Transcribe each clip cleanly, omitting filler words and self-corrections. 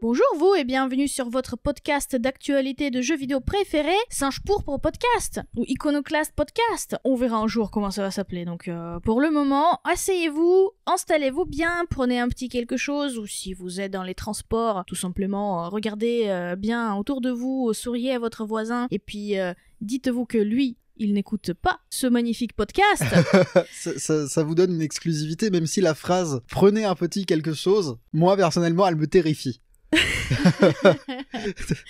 Bonjour vous et bienvenue sur votre podcast d'actualité de jeux vidéo préféré, Singe Pourpre Podcast ou Iconoclast Podcast. On verra un jour comment ça va s'appeler. Donc pour le moment, asseyez-vous, installez-vous bien, prenez un petit quelque chose ou si vous êtes dans les transports, tout simplement regardez bien autour de vous, souriez à votre voisin et puis dites-vous que lui, il n'écoute pas ce magnifique podcast. ça vous donne une exclusivité, même si la phrase « prenez un petit quelque chose », moi personnellement, elle me terrifie.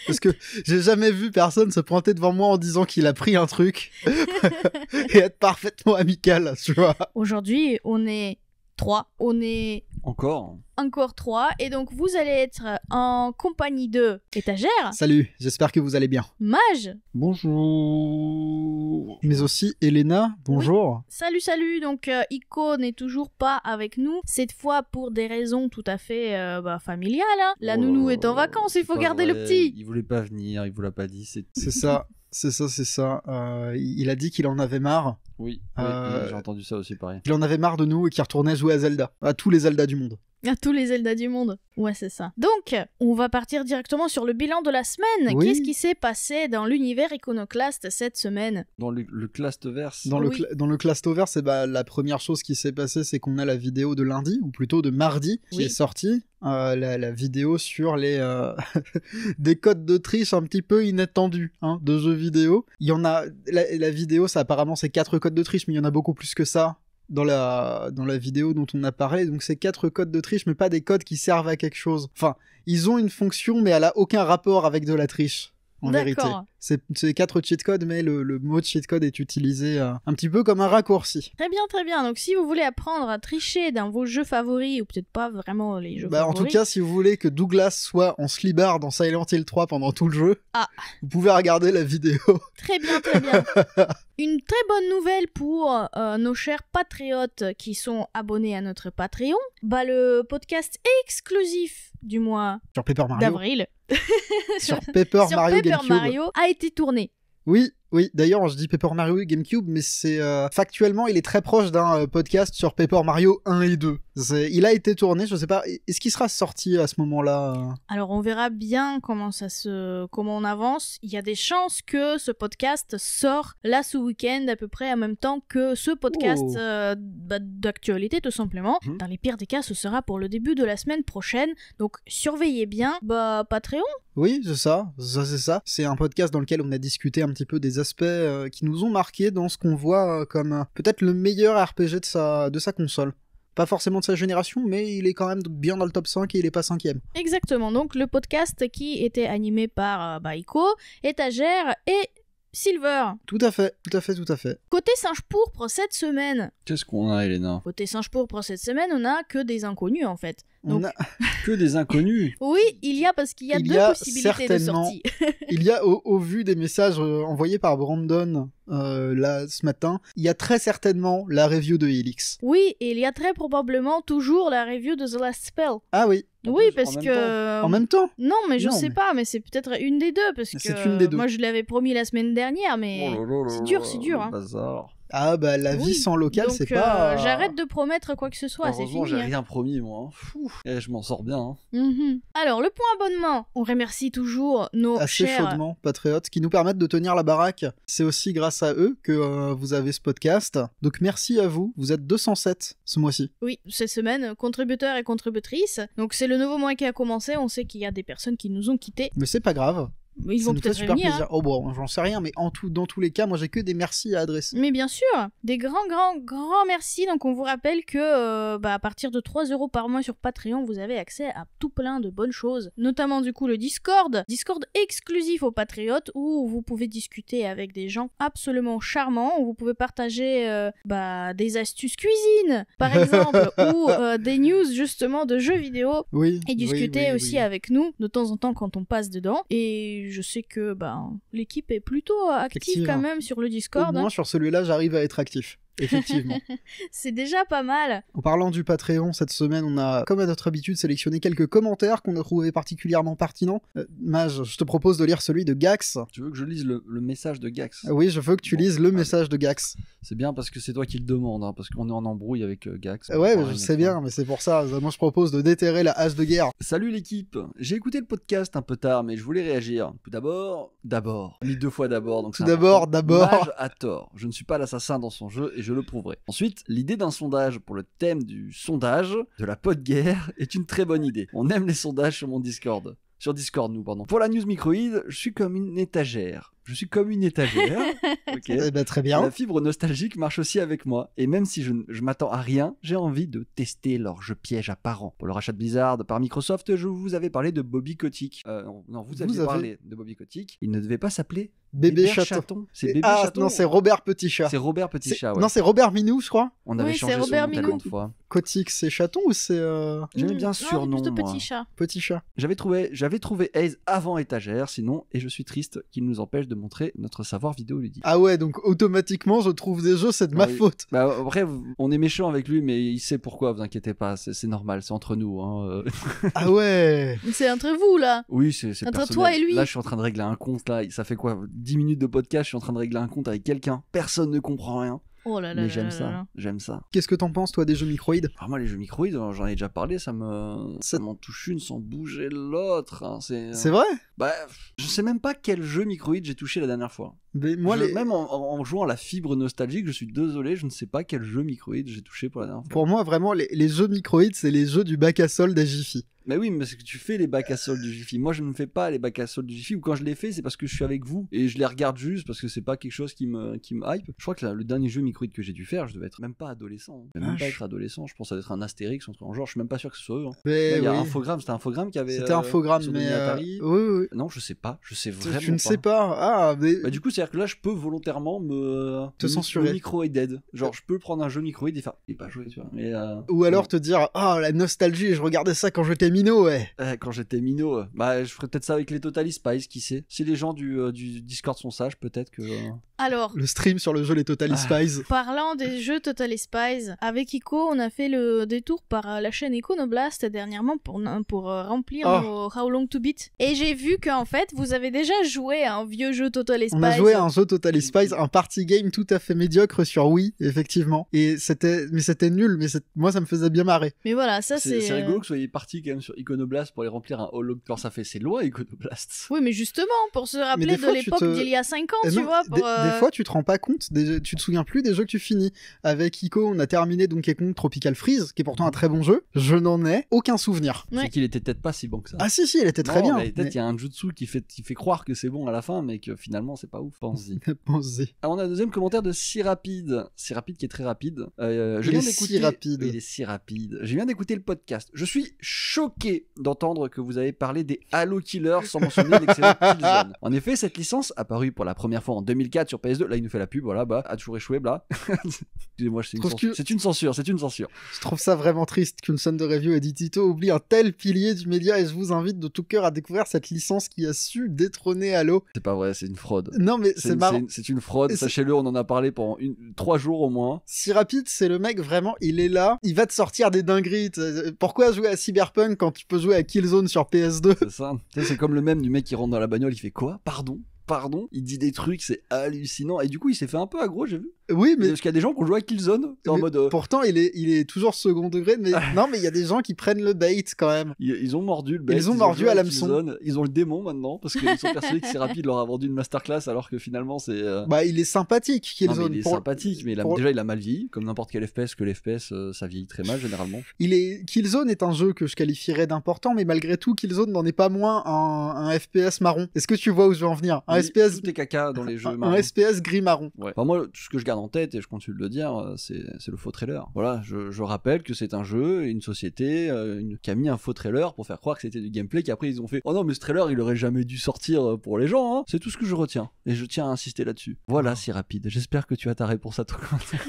Parce que j'ai jamais vu personne se pointer devant moi en disant qu'il a pris un truc et être parfaitement amical, tu vois. Aujourd'hui, on est 3. On est encore 3. Et donc, vous allez être en compagnie de Étagère. Salut, j'espère que vous allez bien. Mage. Bonjour. Mais aussi Elena, bonjour. Oui. Salut. Donc, Ico n'est toujours pas avec nous. Cette fois, pour des raisons tout à fait familiales. Hein. La nounou est en vacances, il faut garder le petit. Il voulait pas venir, il vous l'a pas dit. C'est ça. Il a dit qu'il en avait marre. Oui, j'ai entendu ça aussi, pareil. Il en avait marre de nous et qu'il retournait jouer à Zelda. À tous les Zelda du monde. À tous les Zelda du monde. Ouais, c'est ça. Donc, on va partir directement sur le bilan de la semaine. Oui. Qu'est-ce qui s'est passé dans l'univers Iconoclast cette semaine ? Dans le Clastoverse. Dans le Clastoverse, la première chose qui s'est passée, c'est qu'on a la vidéo de lundi, ou plutôt de mardi, qui est sortie. La vidéo sur les des codes de triche un petit peu inattendus de jeux vidéo. Il y en a... La vidéo, apparemment, c'est 4 codes de triche, mais il y en a beaucoup plus que ça. Dans la vidéo dont on a parlé, donc c'est 4 codes de triche, mais pas des codes qui servent à quelque chose. Enfin, ils ont une fonction, mais elle a aucun rapport avec de la triche, en vérité. C'est 4 cheat codes, mais le mot cheat code est utilisé un petit peu comme un raccourci. Très bien. Donc si vous voulez apprendre à tricher dans vos jeux favoris, ou peut-être pas vraiment les jeux favoris... En tout cas, si vous voulez que Douglas soit en slibard dans Silent Hill 3 pendant tout le jeu, vous pouvez regarder la vidéo. Très bien. Une très bonne nouvelle pour nos chers patriotes qui sont abonnés à notre Patreon. Le podcast exclusif du mois sur Paper Mario. D'avril sur Paper Mario a été tourné. Oui, d'ailleurs je dis Paper Mario GameCube, mais c'est factuellement il est très proche d'un podcast sur Paper Mario 1 et 2. Il a été tourné, je sais pas, est-ce qu'il sera sorti à ce moment-là Alors on verra bien comment on avance. Il y a des chances que ce podcast sort là ce week-end à peu près en même temps que ce podcast d'actualité tout simplement. Dans les pires des cas, ce sera pour le début de la semaine prochaine. Donc surveillez bien Patreon. Oui, c'est ça. C'est un podcast dans lequel on a discuté un petit peu des aspects qui nous ont marqués dans ce qu'on voit comme peut-être le meilleur RPG de sa console. Pas forcément de sa génération, mais il est quand même bien dans le top 5 et il est pas 5ème. Exactement, donc le podcast qui était animé par Ico, Étagère et Silver. Tout à fait. Côté Singe Pourpre cette semaine. Qu'est-ce qu'on a, Elena ? Côté Singe Pourpre cette semaine, on a que des inconnus en fait. Donc... On a que des inconnus. Oui, parce qu'il y a deux possibilités de sortie. Il y a, au vu des messages envoyés par Brandon là ce matin, il y a très certainement la review de Helix. Oui, et il y a très probablement toujours la review de The Last Spell. Ah oui. Oui, parce que... En même temps ? Non, mais je sais pas, mais c'est peut-être une des deux, parce que une des deux. Moi je l'avais promis la semaine dernière, mais c'est dur. Hein. Bazar. Ah la vie sans local, donc, c'est pas... j'arrête de promettre quoi que ce soit, c'est fini. J'ai rien promis, moi. Et je m'en sors bien. Alors, le point abonnement, on remercie toujours nos assez chaudement patriotes qui nous permettent de tenir la baraque. C'est aussi grâce à eux que vous avez ce podcast. Donc merci à vous, vous êtes 207 ce mois-ci. Oui, cette semaine, contributeurs et contributrices. Donc c'est le nouveau mois qui a commencé, on sait qu'il y a des personnes qui nous ont quittés. Mais c'est pas grave. Ils vont peut-être super revenir. Plaisir. Oh bon, j'en sais rien, mais dans tous les cas, moi j'ai que des merci à adresser. Mais bien sûr, des grands merci. Donc on vous rappelle que à partir de 3€ par mois sur Patreon, vous avez accès à tout plein de bonnes choses. Notamment du coup le Discord exclusif aux patriotes où vous pouvez discuter avec des gens absolument charmants, où vous pouvez partager des astuces cuisine par exemple, ou des news justement de jeux vidéo. Oui, et discuter aussi avec nous de temps en temps quand on passe dedans. Et je sais que l'équipe est plutôt active quand même sur le Discord. Au moins sur celui-là, j'arrive à être actif. effectivement. C'est déjà pas mal. En parlant du Patreon, cette semaine, on a, comme à notre habitude, sélectionné quelques commentaires qu'on a trouvés particulièrement pertinents. Mage, je te propose de lire celui de Gax. Tu veux que je lise le message de Gax? Oui, je veux que tu lises le message de Gax. C'est bien parce que c'est toi qui le demande, hein, parce qu'on est en embrouille avec Gax. Ouais, je sais bien, mais c'est pour ça. Moi, je propose de déterrer la hache de guerre. Salut l'équipe, j'ai écouté le podcast un peu tard, mais je voulais réagir. Tout d'abord, mis 2 fois d'abord. Donc tout d'abord. Mage a tort. Je ne suis pas l'assassin dans son jeu et je le prouverai. Ensuite, l'idée d'un sondage pour le thème du sondage de la pod-guerre est une très bonne idée. On aime les sondages sur mon Discord. Sur Discord, pardon. Pour la news microïde, je suis comme une étagère. Ok. Eh ben, très bien. La fibre nostalgique marche aussi avec moi. Et même si je m'attends à rien, j'ai envie de tester leur jeu piège apparent. Pour le rachat de Blizzard par Microsoft, je vous avais parlé de Bobby Kotick. Vous aviez parlé de Bobby Kotick. Il ne devait pas s'appeler Bébé Chaton. C'est Bébé Chaton. Non, c'est Robert Petitchat. C'est Robert Petitchat, ouais. Non, c'est Robert Minou, je crois. On avait changé son nom tellement de fois. Kotick, c'est chaton ou c'est... J'aimais bien ce surnom, plutôt moi. Petit Chat. Petit chat. J'avais trouvé Ace avant étagère, sinon, et je suis triste qu'il nous empêche de montrer notre savoir vidéoludique. Ah ouais, donc automatiquement, je trouve des jeux, c'est de ma faute. Bah, après, on est méchant avec lui, mais il sait pourquoi, vous inquiétez pas, c'est normal, c'est entre nous. Hein. Ah ouais. C'est entre vous, là. Oui, c'est entre personnel. toi et lui. Là, je suis en train de régler un compte, là, ça fait quoi 10 minutes de podcast, je suis en train de régler un compte avec quelqu'un, personne ne comprend rien. Oh là là. Mais j'aime ça. Qu'est-ce que t'en penses, toi, des jeux microïdes? Alors moi, les jeux microïdes, j'en ai déjà parlé, ça m'en touche une sans bouger l'autre. Hein. C'est vrai? Bah, je sais même pas quel jeu microïde j'ai touché la dernière fois. Mais moi, Même en jouant à la fibre nostalgique, je suis désolé, je ne sais pas quel jeu microïde j'ai touché pour la dernière fois. Pour moi, vraiment, les jeux microïdes, c'est les jeux du bac à solde des Jiffy. Mais oui, mais c'est que tu fais les bacs à solde du Jiffy. Moi, je ne fais pas les bacs à solde du Jiffy. Ou quand je les fais, c'est parce que je suis avec vous et je les regarde juste parce que c'est pas quelque chose qui me hype. Je crois que le dernier jeu microïde que j'ai dû faire, je devais être même pas adolescent. Je devais même pas être adolescent. Je pense que ça devait être un Astérix, un truc en genre. Je suis même pas sûr que ce soit eux. Hein. Mais il y a Infogrames. C'était Infogrames qui avait. C'était Infogrames, mais Atari. oui. Non, je sais pas. Je sais vraiment pas. Tu ne sais pas. Ah, mais. Bah, du coup, c'est-à-dire que là, je peux volontairement te censurer. Microïde. Genre, je peux prendre un jeu microïde et faire. Et pas jouer, tu vois. Mais, ou alors te dire, la nostalgie, je regardais ça quand j'étais minot, ouais. Quand j'étais minot, bah je ferais peut-être ça avec les Totally Spies, qui sait. Si les gens du Discord sont sages, peut-être que... Alors, le stream sur le jeu les Totally Spies. Parlant des jeux Totally Spies, avec Ico, on a fait le détour par la chaîne Iconoblast dernièrement pour remplir nos How Long to Beat. Et j'ai vu qu'en fait, vous avez déjà joué à un vieux jeu Totally Spies. On a joué à un jeu Totally Spies, un party game tout à fait médiocre sur Wii, effectivement. Et c'était nul, mais moi ça me faisait bien marrer. Mais voilà, ça c'est... C'est rigolo que vous soyez parti quand même sur Iconoblast pour aller remplir un Hollow. Alors ça fait c'est loin Iconoblast. Oui, mais justement, pour se rappeler de l'époque d'il y a 5 ans, tu vois. Des fois, tu te rends pas compte, tu te souviens plus des jeux que tu finis. Avec Ico, on a terminé Donkey Kong Tropical Freeze, qui est pourtant un très bon jeu. Je n'en ai aucun souvenir. Ouais. C'est qu'il était peut-être pas si bon que ça. Ah si, il était très bien. Peut-être il y a un jutsu qui fait croire que c'est bon à la fin, mais que finalement c'est pas ouf. Pense-y. Pense-y. Alors, on a un deuxième commentaire de Si Rapide. Si Rapide qui est très rapide. Il est si rapide. Il est si rapide. Je viens d'écouter le podcast. Je suis choqué d'entendre que vous avez parlé des Halo Killers sans mentionner l'excellent Killzone. En effet, cette licence, apparue pour la première fois en 2004 sur PS2, là il nous fait la pub, voilà, a toujours échoué, bla. Excusez-moi, c'est une censure. Je trouve ça vraiment triste qu'une scène de review et Tito oublie un tel pilier du média et je vous invite de tout cœur à découvrir cette licence qui a su détrôner Halo. C'est pas vrai, c'est une fraude. Non mais c'est marrant. C'est une fraude, sachez-le, on en a parlé pendant 3 jours au moins. Si Rapide, c'est le mec vraiment, il est là, il va te sortir des dingueries. Pourquoi jouer à Cyberpunk quand tu peux jouer à Killzone sur PS2? C'est ça. C'est comme le même du mec qui rentre dans la bagnole, il fait quoi? Pardon, il dit des trucs, c'est hallucinant. Et du coup, il s'est fait un peu aggro, j'ai vu. Oui, mais... Parce qu'il y a des gens qui ont joué à Killzone. En mode, pourtant, il est toujours second degré. Mais non, mais il y a des gens qui prennent le bait quand même. Ils ont mordu le bait. Ils ont mordu à l'hameçon. Ils ont le démon maintenant parce qu'ils sont persuadés que c'est rapide leur a vendu une masterclass alors que finalement c'est. Bah, il est sympathique, Killzone. Il est sympathique, mais déjà il a mal vieilli, comme n'importe quel FPS. Que l'FPS, ça vieillit très mal généralement. Killzone est un jeu que je qualifierais d'important, mais malgré tout, Killzone n'en est pas moins un FPS marron. Est-ce que tu vois où je veux en venir? Un FPS. Tout est caca dans les jeux. Un SPS gris marron. Ouais. Enfin, moi, tout ce que je garde en tête et je continue de le dire, c'est le faux trailer. Voilà, je rappelle que c'est un jeu, une société qui a mis un faux trailer pour faire croire que c'était du gameplay, qu'après ils ont fait oh non mais ce trailer il aurait jamais dû sortir pour les gens, hein. C'est tout ce que je retiens et je tiens à insister là-dessus. Voilà, si rapide. J'espère que tu as ta réponse à ton commentaire.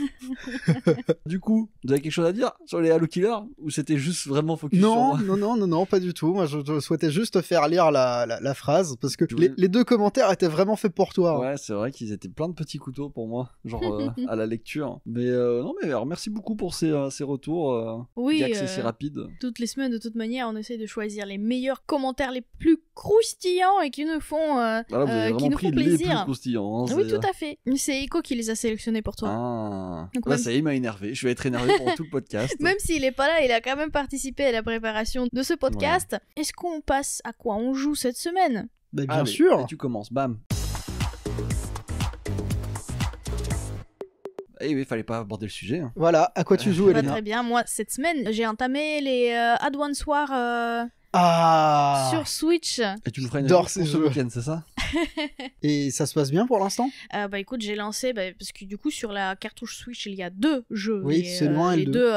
Du coup, vous avez quelque chose à dire sur les Halo Killers ou c'était juste vraiment focus sur moi? Non, pas du tout. Moi, je souhaitais juste faire lire la phrase parce que les deux commentaires étaient vraiment faits pour toi. Ouais, c'est vrai qu'ils étaient plein de petits couteaux pour moi. Genre à la lecture. Mais non, mais alors, merci beaucoup pour ces retours. Oui, Gax, c'est rapide. Toutes les semaines, de toute manière, on essaie de choisir les meilleurs commentaires les plus croustillants et qui nous font, Voilà, vous avez qui vraiment nous pris font les plaisir. plus croustillants. Hein, Oui, tout à fait. C'est Echo qui les a sélectionnés pour toi. Ah. Donc, Là, même- ça y est, il m'a énervé. Je vais être énervé pour tout le podcast. Même s'il est pas là, il a quand même participé à la préparation de ce podcast. Est-ce qu'on passe à quoi on joue cette semaine? Bah, bien Allez, sûr. et tu commences, bam. Eh oui, fallait pas aborder le sujet. Hein. Voilà, à quoi tu joues, Bah, Elena? très bien, moi cette semaine j'ai entamé les Advance Wars Ah. sur Switch. Et tu nous feras une J'adore review ces pour ce jeux. week-end, c'est ça? Et ça se passe bien pour l'instant? Bah écoute, j'ai lancé, parce que du coup sur la cartouche Switch il y a 2 jeux. Oui, c'est loin, les le 2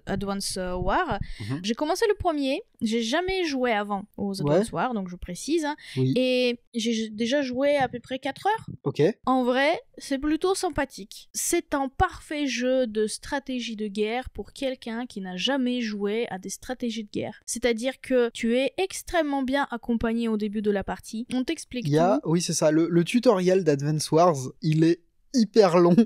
Advance Wars. Mhm. J'ai commencé le premier, j'ai jamais joué avant aux Advance Wars, donc je précise. Hein. Oui. Et j'ai déjà joué à peu près 4 heures. Ok. En vrai, c'est plutôt sympathique. C'est un parfait jeu de stratégie de guerre pour quelqu'un qui n'a jamais joué à des stratégies de guerre. C'est-à-dire que tu es extrêmement bien accompagné au début de la partie. On t'explique Il y a, tout. oui, c'est ça. Le tutoriel d'Advance Wars, il est hyper long.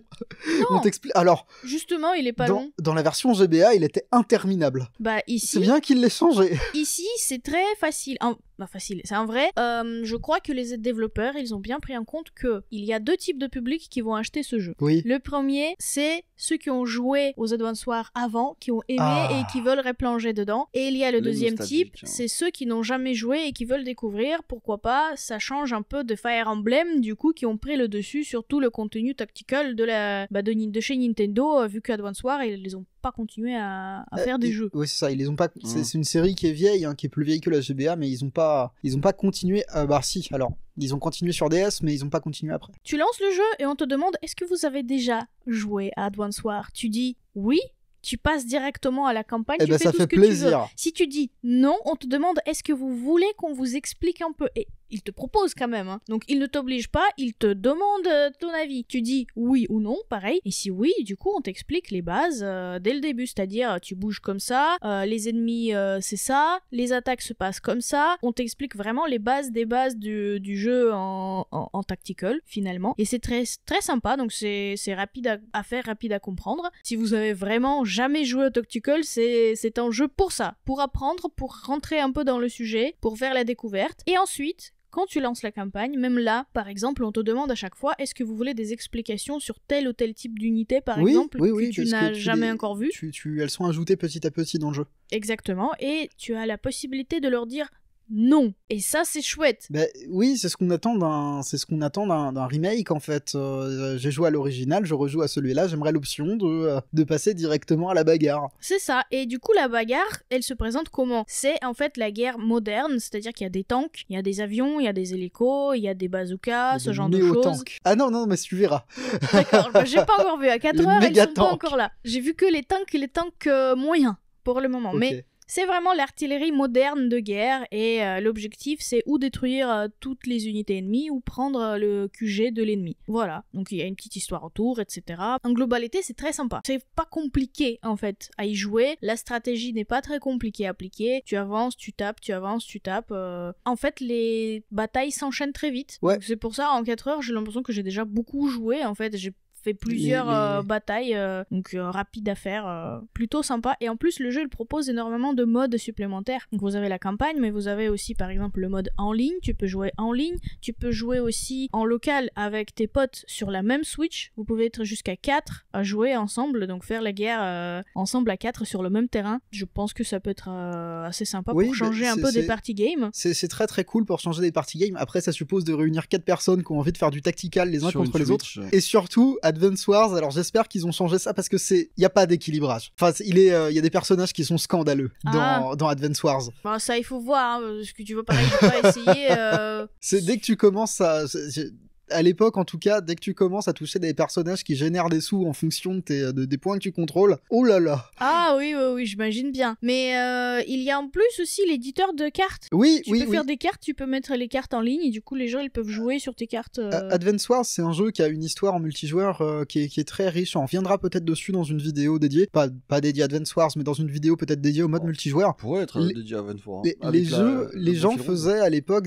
On t'explique. Alors, Justement, il est pas long. dans la version GBA, il était interminable. Bah C'est ici, bien qu'il l'ait changé. ici c'est très facile. Facile, c'est un vrai. Je crois que les développeurs, ils ont bien pris en compte que il y a 2 types de publics qui vont acheter ce jeu. Oui. Le premier, c'est ceux qui ont joué aux Advance Wars avant, qui ont aimé Ah. et qui veulent replonger dedans. Et il y a le Les deuxième nostalgiques, type, hein. c'est ceux qui n'ont jamais joué et qui veulent découvrir. Pourquoi pas, ça change un peu de Fire Emblem, du coup, qui ont pris le dessus sur tout le contenu tactical de chez Nintendo, vu que Advance Wars, ils les ont pas continué à faire des jeux. Oui, c'est ça. Ils ont pas. C'est une série qui est vieille, hein, qui est plus vieille que la GBA, mais ils ont pas continué. Bah si. Alors, ils ont continué sur DS, mais ils ont pas continué après. Tu lances le jeu et on te demande est-ce que vous avez déjà joué à Advance Wars? Tu dis oui, tu passes directement à la campagne, Eh tu ben, fais ça tout fait ce que tu veux. plaisir. Si tu dis non, on te demande est-ce que vous voulez qu'on vous explique un peu? Et il te propose quand même. Hein. Donc il ne t'oblige pas, il te demande ton avis. Tu dis oui ou non, pareil. Et si oui, du coup, on t'explique les bases dès le début. C'est-à-dire, tu bouges comme ça, les ennemis, c'est ça, les attaques se passent comme ça. On t'explique vraiment les bases des bases du jeu en tactical, finalement. Et c'est très, très sympa, donc c'est rapide à faire, rapide à comprendre. Si vous avez vraiment jamais joué au tactical, c'est un jeu pour ça. Pour apprendre, pour rentrer un peu dans le sujet, pour faire la découverte. Et ensuite, quand tu lances la campagne, même là, par exemple, on te demande à chaque fois est-ce que vous voulez des explications sur tel ou tel type d'unité, par exemple, que tu parce n'as que jamais encore vu. Elles sont ajoutées petit à petit dans le jeu. Exactement, et tu as la possibilité de leur dire non. Et ça, c'est chouette. Bah, oui, c'est ce qu'on attend d'un remake en fait. J'ai joué à l'original, je rejoue à celui-là. J'aimerais l'option de passer directement à la bagarre. C'est ça. Et du coup, la bagarre, elle se présente comment? C'est en fait la guerre moderne, c'est-à-dire qu'il y a des tanks, il y a des avions, il y a des hélicos, il y a des bazookas, ce genre de choses. Néo-tanks. Ah non, mais tu verras. D'accord, bah, j'ai pas encore vu. À 4 Les heures, ils méga sont pas tanks. encore là. J'ai vu que les tanks moyens pour le moment. Ok. Mais c'est vraiment l'artillerie moderne de guerre et l'objectif c'est ou détruire toutes les unités ennemies ou prendre le QG de l'ennemi. Voilà, donc il y a une petite histoire autour, etc. En globalité c'est très sympa. C'est pas compliqué en fait à y jouer, la stratégie n'est pas très compliquée à appliquer, tu avances, tu tapes, tu avances, tu tapes. En fait les batailles s'enchaînent très vite. Ouais. Donc, c'est pour ça en 4 heures j'ai l'impression que j'ai déjà beaucoup joué en fait, j'ai fait plusieurs batailles, donc rapide à faire, plutôt sympa. Et en plus, le jeu il propose énormément de modes supplémentaires. Donc vous avez la campagne, mais vous avez aussi par exemple le mode en ligne. Tu peux jouer en ligne, tu peux jouer aussi en local avec tes potes sur la même Switch. Vous pouvez être jusqu'à 4 à jouer ensemble, donc faire la guerre ensemble à 4 sur le même terrain. Je pense que ça peut être assez sympa Oui, pour changer un peu des party games. C'est très très cool pour changer des party games. Après, ça suppose de réunir 4 personnes qui ont envie de faire du tactical les uns Sur contre une les autres. Switch. Et surtout, Advance Wars, alors j'espère qu'ils ont changé ça parce que il y a pas d'équilibrage. Enfin, il y a des personnages qui sont scandaleux dans Advance Wars. Bon, ça il faut voir, hein, parce que tu veux pareil, j'ai pas essayé. C'est dès que tu commences à l'époque, en tout cas, dès que tu commences à toucher des personnages qui génèrent des sous en fonction de des points que tu contrôles, oh là là. Ah oui, j'imagine bien. Mais il y a en plus aussi l'éditeur de cartes. Oui, Tu peux faire des cartes, tu peux mettre les cartes en ligne et du coup les gens ils peuvent jouer sur tes cartes. Advance Wars, c'est un jeu qui a une histoire en multijoueur qui est très riche. On reviendra peut-être dessus dans une vidéo dédiée, pas dédiée à Advance Wars, mais dans une vidéo peut-être dédiée au mode multijoueur. Pourrait être dédié à Advance Wars. Les gens faisaient à l'époque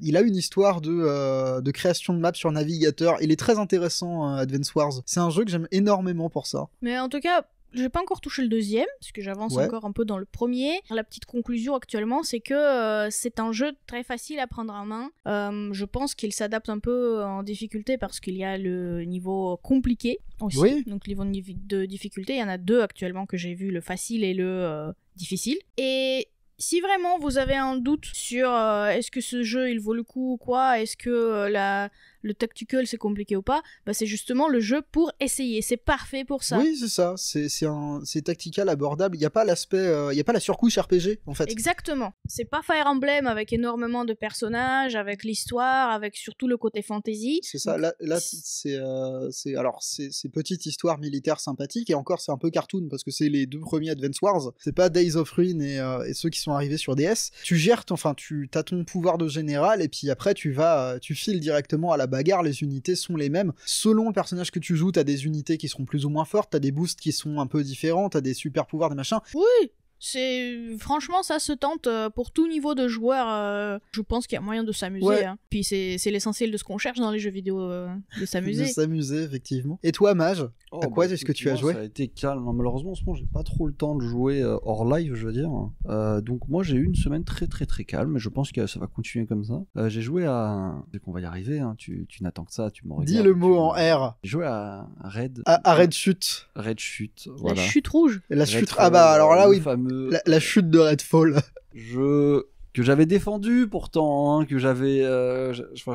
il a une histoire de création de map pirate sur navigateur. Il est très intéressant, Advance Wars. C'est un jeu que j'aime énormément pour ça. Mais en tout cas, j'ai pas encore touché le deuxième, parce que j'avance Ouais. encore un peu dans le premier. La petite conclusion actuellement, c'est que c'est un jeu très facile à prendre en main. Je pense qu'il s'adapte un peu en difficulté parce qu'il y a le niveau compliqué aussi. Oui. Donc niveau de difficulté, il y en a deux actuellement que j'ai vu, le facile et le difficile. Et si vraiment vous avez un doute sur est-ce que ce jeu il vaut le coup ou quoi, est-ce que le tactical c'est compliqué ou pas, bah c'est justement le jeu pour essayer, c'est parfait pour ça. Oui, c'est ça. C'est tactical, abordable. Il n'y a pas l'aspect, il y a pas la surcouche RPG en fait. Exactement. C'est pas Fire Emblem avec énormément de personnages, avec l'histoire, avec surtout le côté fantasy. C'est ça. Là, c'est petite histoire militaire sympathique et encore c'est un peu cartoon parce que c'est les deux premiers Advance Wars. C'est pas Days of Ruin et ceux qui sont arrivés sur DS. Tu gères, tu as ton pouvoir de général et puis après tu files directement à la bagarre. Les unités sont les mêmes. Selon le personnage que tu joues, t'as des unités qui seront plus ou moins fortes, t'as des boosts qui sont un peu différents, t'as des super pouvoirs, des machins. Oui, franchement ça se tente pour tout niveau de joueur. Je pense qu'il y a moyen de s'amuser. Ouais. Hein. Puis c'est l'essentiel de ce qu'on cherche dans les jeux vidéo, de s'amuser. De s'amuser, effectivement. Et toi, Mage, à quoi est-ce que tu as joué? Ça a été calme. Malheureusement, en ce moment, j'ai pas trop le temps de jouer hors live, je veux dire. Donc moi, j'ai eu une semaine très très très calme. Et je pense que ça va continuer comme ça. J'ai joué à... Dès qu'on va y arriver, hein, tu n'attends que ça, tu me regardes. Dis le mot en R. J'ai joué à Red. À Red Chute. Red Chute, La voilà. chute rouge. La Red chute. Fall, Ah bah alors là, le oui. fameux La chute de Redfall. jeu que j'avais défendu pourtant, hein, que j'avais,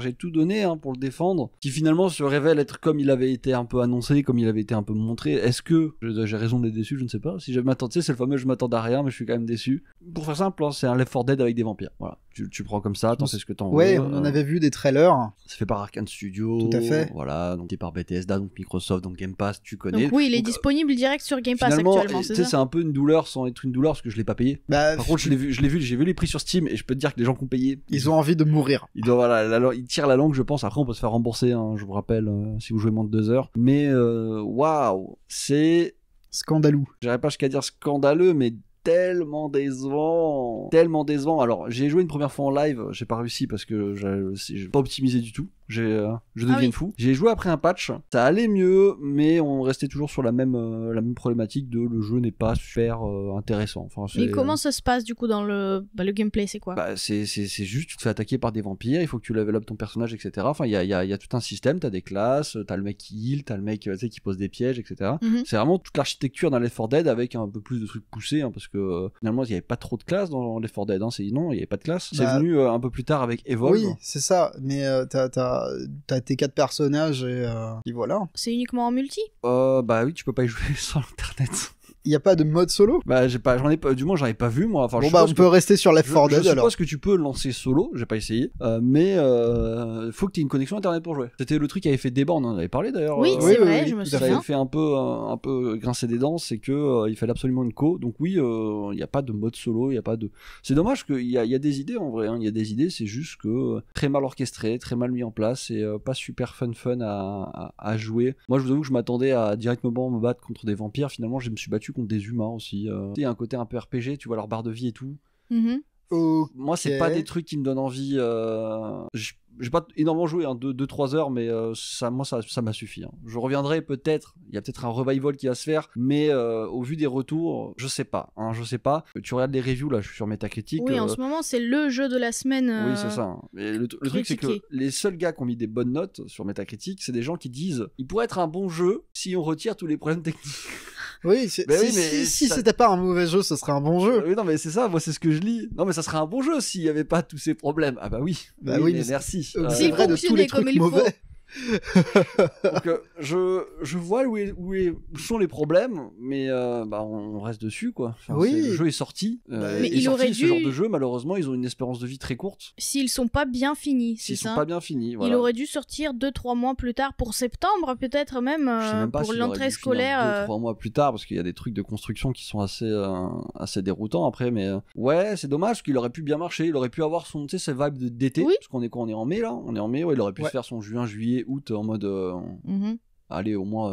j'ai tout donné hein, pour le défendre, qui finalement se révèle être comme il avait été un peu annoncé, comme il avait été un peu montré. Est-ce que j'ai raison d'être déçu? Je ne sais pas. Si je m'attendais, c'est le fameux je m'attendais à rien, mais je suis quand même déçu. Pour faire simple, hein, c'est un Left 4 Dead avec des vampires. Voilà, tu prends comme ça, t'en sais ce que t'en veux. Ouais, on en avait vu des trailers. C'est fait par Arkane Studio. Tout à fait. Voilà, donc c'est par Bethesda, donc Microsoft, donc Game Pass, tu connais. Donc oui, il est Donc, disponible direct sur Game Pass finalement, actuellement, tu c'est sais, ça? c'est un peu une douleur sans être une douleur parce que je l'ai pas payé. Bah, Par contre, j'ai vu les prix sur Steam et je peux te dire que les gens qui ont payé, ils ont envie de mourir. ils doivent, voilà, ils tirent la langue, je pense. Après, on peut se faire rembourser, hein, je vous rappelle, si vous jouez moins de 2 heures. Mais waouh, c'est, Scandalou. j'irais pas jusqu'à dire scandaleux, mais tellement décevant. Alors, j'ai joué une première fois en live, j'ai pas réussi parce que j'ai pas optimisé du tout. Je deviens oui. fou. J'ai joué après un patch, ça allait mieux, mais on restait toujours sur la même problématique de le jeu n'est pas super intéressant. Enfin, Mais comment ça se passe du coup dans le gameplay, c'est quoi? Bah, c'est juste, tu te fais attaquer par des vampires, il faut que tu level up ton personnage, etc. Enfin, il y a tout un système, t'as des classes, t'as le mec qui heal, t'as le mec tu sais, qui pose des pièges, etc. Mhm. C'est vraiment toute l'architecture d'un Left 4 Dead avec un peu plus de trucs poussés, hein, parce que finalement, il n'y avait pas trop de classes dans Left 4 Dead. Hein, non, il n'y avait pas de classe. C'est Bah, venu un peu plus tard avec Evolve. Oui, c'est ça. Mais t'as tes 4 personnages et voilà. C'est uniquement en multi? Bah oui, tu peux pas y jouer sur internet. Il y a pas de mode solo? Bah j'en ai pas, du moins j'en ai pas vu moi. Enfin, Bon je bah on suppose peut rester sur Left 4 Dead je alors. suppose que tu peux lancer solo, j'ai pas essayé, mais faut que tu aies une connexion internet pour jouer. C'était le truc qui avait fait débat, on en avait parlé d'ailleurs. Oui, oui, c'est vrai, oui, je me tout à Ça avait souviens. fait un peu grincer des dents, c'est que il fallait absolument une co. Donc oui, il y a pas de mode solo, il y a pas de. C'est dommage qu'il y a des idées en vrai. Il y a des idées, c'est juste que très mal orchestré, très mal mis en place et pas super fun à jouer. Moi, je vous avoue que je m'attendais à directement me battre contre des vampires. Finalement, je me suis battu contre des humains aussi. Il y a un côté un peu RPG, tu vois leur barre de vie et tout. Mhm. Moi, c'est pas des trucs qui me donnent envie. J'ai pas énormément joué, 2-3 heures, mais ça m'a suffi. Hein. Je reviendrai peut-être. Il y a peut-être un revival qui va se faire, mais au vu des retours, je sais pas. Je sais pas. Tu regardes les reviews là, je suis sur Metacritic. Oui, en ce moment, c'est le jeu de la semaine. Oui, c'est ça. Hein. Mais le truc, c'est que critiqué. les seuls gars qui ont mis des bonnes notes sur Metacritic, c'est des gens qui disent il pourrait être un bon jeu si on retire tous les problèmes techniques. Oui, Mais oui, si ça- c'était pas un mauvais jeu, ce serait un bon jeu. Oui, non, mais c'est ça, moi, c'est ce que je lis. Non, mais ça serait un bon jeu s'il y avait pas tous ces problèmes. Ah bah oui. Bah oui, mais mais merci. C'est S'il vrai de tous les fonctionnait comme trucs il faut. mauvais. Donc, je vois où sont les problèmes, mais on reste dessus, quoi. Enfin, Oui. le jeu est sorti. Mais est il sorti, aurait ce dû- genre de jeu, malheureusement, ils ont une espérance de vie très courte. S'ils sont pas bien finis, c'est S'ils sont ça? pas bien finis. Il Voilà. aurait dû sortir 2-3 mois plus tard pour septembre, peut-être même, Je sais même pas pour s'il aurait l'entrée dû finir scolaire. 2-3 mois plus tard, parce qu'il y a des trucs de construction qui sont assez déroutants après, mais ouais, c'est dommage qu'il aurait pu bien marcher, il aurait pu avoir son, tu sais, ses vibes d'été, Oui. parce qu'on est quoi, on est en mai là, on est en mai, ouais, il aurait pu Ouais. se faire son juin, juillet, août en mode Mhm. allez, au moins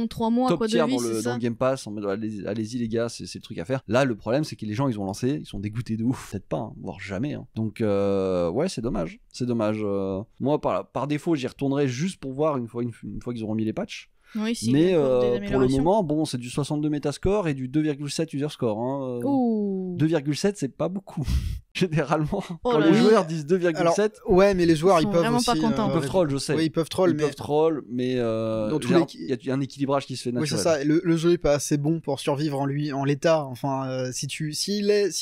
3 mois top quoi, de tier vie, dans c'est le ça. Game Pass, en mode allez-y les gars, c'est le truc à faire. Là, le problème, c'est que les gens, ils ont lancé, ils sont dégoûtés de ouf, peut-être pas, hein, voire jamais. Hein. Donc, ouais, c'est dommage. Moi, par défaut, j'y retournerai juste pour voir une fois qu'ils auront mis les patchs. Oui, si, Mais encore des pour le améliorations. moment, bon, c'est du 62 Metascore et du 2,7 user score. Hein. Ouh. 2,7, c'est pas beaucoup. Généralement, Oh quand là les là. joueurs disent 2,7, Alors, ouais, mais les joueurs, Ils ils sont peuvent vraiment pas aussi, contents. ils peuvent troll, je sais. Oui, ils peuvent troll, mais... peuvent troll, mais Dans tous il y a un équilibrage qui se fait Oui, naturel. c'est ça. Et le jeu est pas assez bon pour survivre en l'état. Enfin, si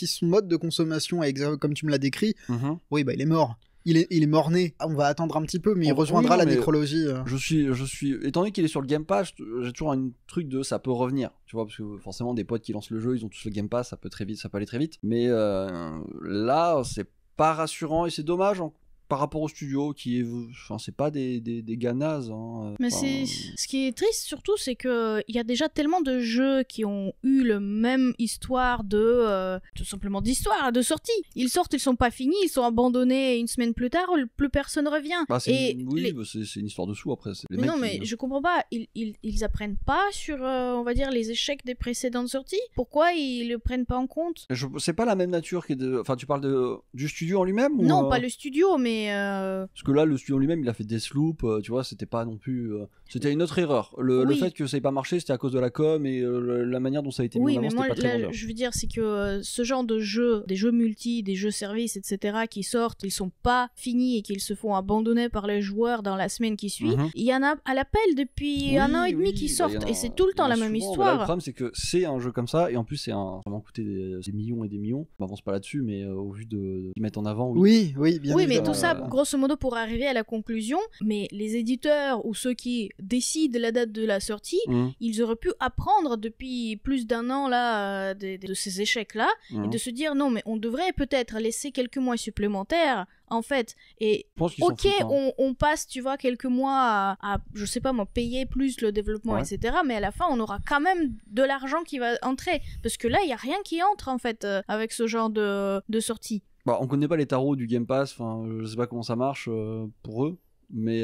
son mode de consommation est comme tu me l'as décrit, Mhm. oui, bah il est mort. Il est mort-né. On va attendre un petit peu, mais il rejoindra oui, non, la mais nécrologie. Je suis, étant donné qu'il est sur le Game Pass, j'ai toujours un truc de ça peut revenir, tu vois, parce que forcément des potes qui lancent le jeu, ils ont tous le Game Pass, ça peut aller très vite. Mais là, c'est pas rassurant et c'est dommage par rapport au studio qui est, enfin, c'est pas des gars nazes. Hein, Mais enfin, ce qui est triste surtout, c'est que il y a déjà tellement de jeux qui ont eu le même histoire tout simplement d'histoire, de sortie. Ils sortent, ils sont pas finis, ils sont abandonnés une semaine plus tard, plus personne revient. bah, Et oui, bah, c'est une histoire de sous après. Les non, mecs, mais je comprends pas. Ils apprennent pas sur, on va dire, les échecs des précédentes sorties. Pourquoi ils le prennent pas en compte? c'est pas la même nature enfin, tu parles du studio en lui-même Non, ou, pas le studio, mais Parce que là, le studio lui-même, il a fait Deathloop, tu vois, c'était pas non plus. C'était une autre erreur. Le Oui. fait que ça ait pas marché, c'était à cause de la com et la manière dont ça a été mis oui, en mais avant, moi, c'était pas très là, vendeur. je veux dire, c'est que ce genre de jeux, des jeux multi, des jeux services, etc., qui sortent, ils sont pas finis et qu'ils se font abandonner par les joueurs dans la semaine qui suit. Mhm. Il y en a à l'appel depuis Oui, 1 an et demi oui, qui bah, sortent, il y en a- et c'est tout le temps il y en la a même souvent, mais là, le histoire. problème, c'est que c'est un jeu comme ça, et en plus, ça va coûter des millions et des millions. On m'avance pas là-dessus, mais au vu de qu'ils mettent en avant, oui. Oui, bien Oui, mais évidemment. tout ça, grosso modo, pour arriver à la conclusion, mais les éditeurs ou ceux qui décident la date de la sortie, Mhm. ils auraient pu apprendre depuis plus d'1 an là de ces échecs-là et Mhm. de se dire non, mais on devrait peut-être laisser quelques mois supplémentaires en fait. Et Je pense qu'ils s'en ok, foutent, hein. on passe, tu vois, quelques mois à, je sais pas moi, payer plus le développement, Ouais. etc. Mais à la fin, on aura quand même de l'argent qui va entrer. Parce que là, il y a rien qui entre en fait avec ce genre de sortie. Bah, on connaît pas les tarots du Game Pass, enfin, je sais pas comment ça marche pour eux, mais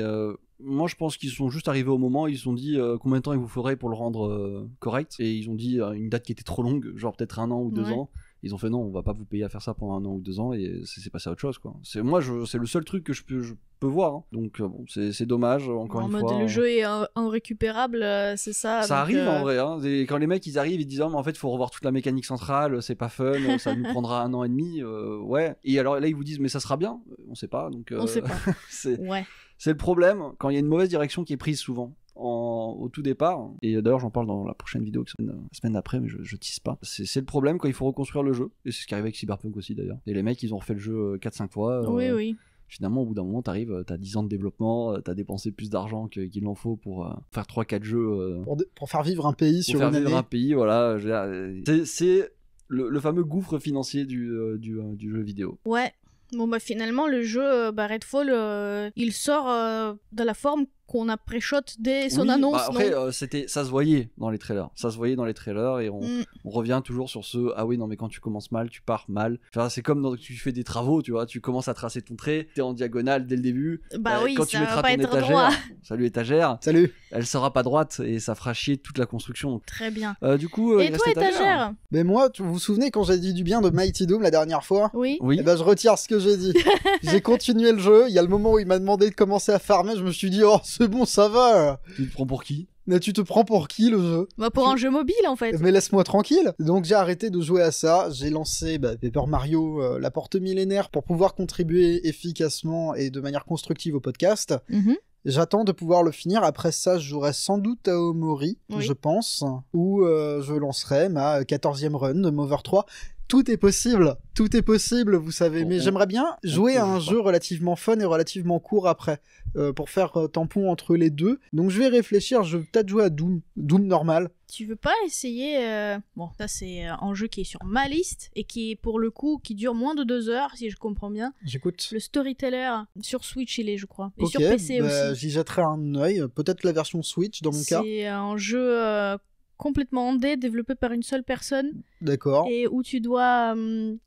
moi je pense qu'ils sont juste arrivés au moment, ils se sont dit combien de temps il vous faudrait pour le rendre correct, et ils ont dit une date qui était trop longue, genre peut-être 1 an ou 2 Ouais. ans. Ils ont fait non, on va pas vous payer à faire ça pendant 1 an ou 2 ans, et c'est passé à autre chose, quoi. C'est le seul truc que je peux voir, hein. Donc bon, c'est dommage, encore En une mode fois. le jeu est irrécupérable, c'est ça. Ça donc, arrive en vrai, hein. Quand les mecs ils arrivent, ils disent ah, mais en fait il faut revoir toute la mécanique centrale, c'est pas fun, ça nous prendra 1 an et demi, ouais. Et alors là ils vous disent mais ça sera bien, on sait pas, donc On sait pas. c'est Ouais. le problème quand il y a une mauvaise direction qui est prise souvent. Au tout départ, et d'ailleurs j'en parle dans la prochaine vidéo la semaine d'après, mais je tease pas. C'est le problème quand il faut reconstruire le jeu, et c'est ce qui arrive avec Cyberpunk aussi d'ailleurs. Et les mecs ils ont refait le jeu 4-5 fois. Oui. Finalement, au bout d'un moment, t'as 10 ans de développement, t'as dépensé plus d'argent qu'il en faut pour faire 3-4 jeux. Pour faire vivre un pays Pour sur faire une vivre année. un pays, voilà. Je veux dire, c'est le fameux gouffre financier du jeu vidéo. Ouais. Bon bah finalement le jeu Redfall il sort de la forme qu'on a pré-shot dès son Oui, annonce. bah après, non ça se voyait dans les trailers. Et on Mm. revient toujours sur ah oui, non, mais quand tu commences mal, tu pars mal. Enfin, c'est comme quand tu fais des travaux, tu vois, tu commences à tracer ton trait, t'es en diagonale dès le début. Bah oui, quand ça tu va mettras pas ton être étagère, droit. salut étagère, Salut. elle sera pas droite et ça fera chier toute la construction. Très bien. Du coup, Et il toi reste étagère? Mais moi, vous vous souvenez quand j'ai dit du bien de Mighty Doom la dernière fois? Oui. Oui. Eh ben, je retire ce que j'ai dit. J'ai continué le jeu. Il y a le moment où il m'a demandé de commencer à farmer. Je me suis dit, oh, c'est bon, ça va. Tu te prends pour qui? Mais tu te prends pour qui, le jeu? Bah pour un jeu mobile en fait. Mais laisse-moi tranquille. Donc j'ai arrêté de jouer à ça. J'ai lancé Paper Mario, la porte millénaire, pour pouvoir contribuer efficacement et de manière constructive au podcast. Mhm. J'attends de pouvoir le finir. Après ça, je jouerai sans doute à Omori, Oui. je pense. Ou je lancerai ma 14e run de Mover 3. Tout est possible, vous savez. Mais j'aimerais bien jouer à un jeu relativement fun et relativement court après, pour faire tampon entre les deux. Donc je vais réfléchir, je vais peut-être jouer à Doom normal. Tu veux pas essayer Bon, ça c'est un jeu qui est sur ma liste et qui est pour le coup qui dure moins de 2 heures si je comprends bien. J'écoute. Le Storyteller sur Switch il est je crois et Ok, sur PC bah, aussi. j'y jetterai un œil. Peut-être la version Switch dans mon cas. C'est un jeu complètement indé développé par une seule personne D'accord. et où tu dois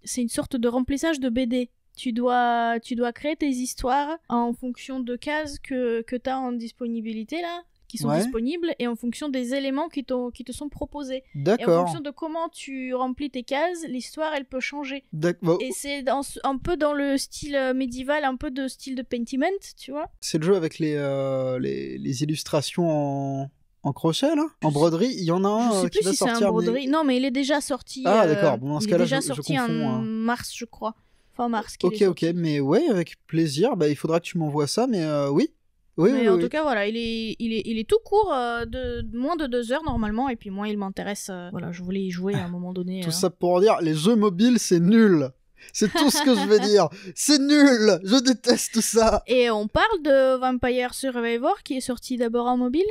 c'est une sorte de remplissage de BD. Tu dois créer tes histoires en fonction de cases que tu as en disponibilité là. qui sont disponibles et en fonction des éléments qui te sont proposés. D'accord. Et en fonction de comment tu remplis tes cases, l'histoire elle peut changer. D'accord. Et c'est un peu dans le style médiéval, un peu de style de Pentiment, tu vois. C'est le jeu avec les illustrations en crochet là, en broderie. Il y en a un qui va sortir. Je sais plus si c'est un broderie. Non, mais il est déjà sorti. Ah d'accord. Bon, dans ce cas-là, il est déjà sorti en mars, je crois. Fin mars. Ok, mais ouais, avec plaisir. Bah, il faudra que tu m'envoies ça, mais oui. Mais en tout cas, voilà, il est tout court, de moins de 2 heures normalement, et puis moi, il m'intéresse. Voilà, je voulais y jouer à un moment donné. Tout ça pour dire, les jeux mobiles, c'est nul. C'est tout ce que je veux dire. C'est nul. Je déteste ça. Et on parle de Vampire Survivor qui est sorti d'abord en mobile.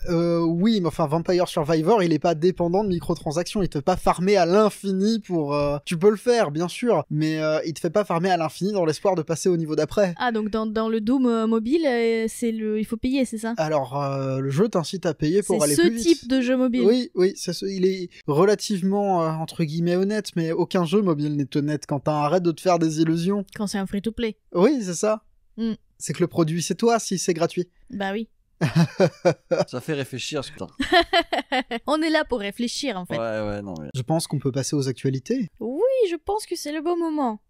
Oui, mais enfin, Vampire Survivor, il est pas dépendant de microtransactions. Il te fait pas farmer à l'infini pour... Tu peux le faire, bien sûr, mais il te fait pas farmer à l'infini dans l'espoir de passer au niveau d'après. Ah, donc dans le Doom mobile, il faut payer, c'est ça? Alors, le jeu t'incite à payer pour aller plus vite. C'est ce type de jeu mobile. Oui, il est relativement, entre guillemets, honnête, mais aucun jeu mobile n'est honnête quand t'arrêtes de te faire des illusions. Quand c'est un free-to-play. Oui, c'est ça. C'est que le produit, c'est toi, si c'est gratuit. Bah oui. Ça fait réfléchir, putain. On est là pour réfléchir, en fait. Ouais, non. Mais... Je pense qu'on peut passer aux actualités. Oui, je pense que c'est le bon moment.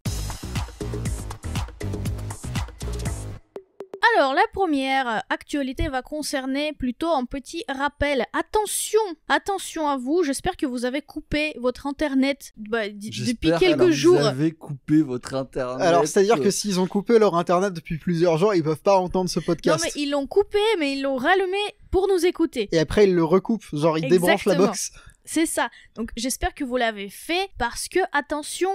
Alors, la première actualité va concerner plutôt un petit rappel. Attention à vous, j'espère que vous avez coupé votre internet depuis quelques jours. Vous avez coupé votre internet. Alors, c'est-à-dire que s'ils ont coupé leur internet depuis plusieurs jours, ils peuvent pas entendre ce podcast. Non, mais ils l'ont coupé, mais ils l'ont rallumé pour nous écouter. Et après, ils le recoupent, genre ils débranchent la box. C'est ça. Donc j'espère que vous l'avez fait parce que attention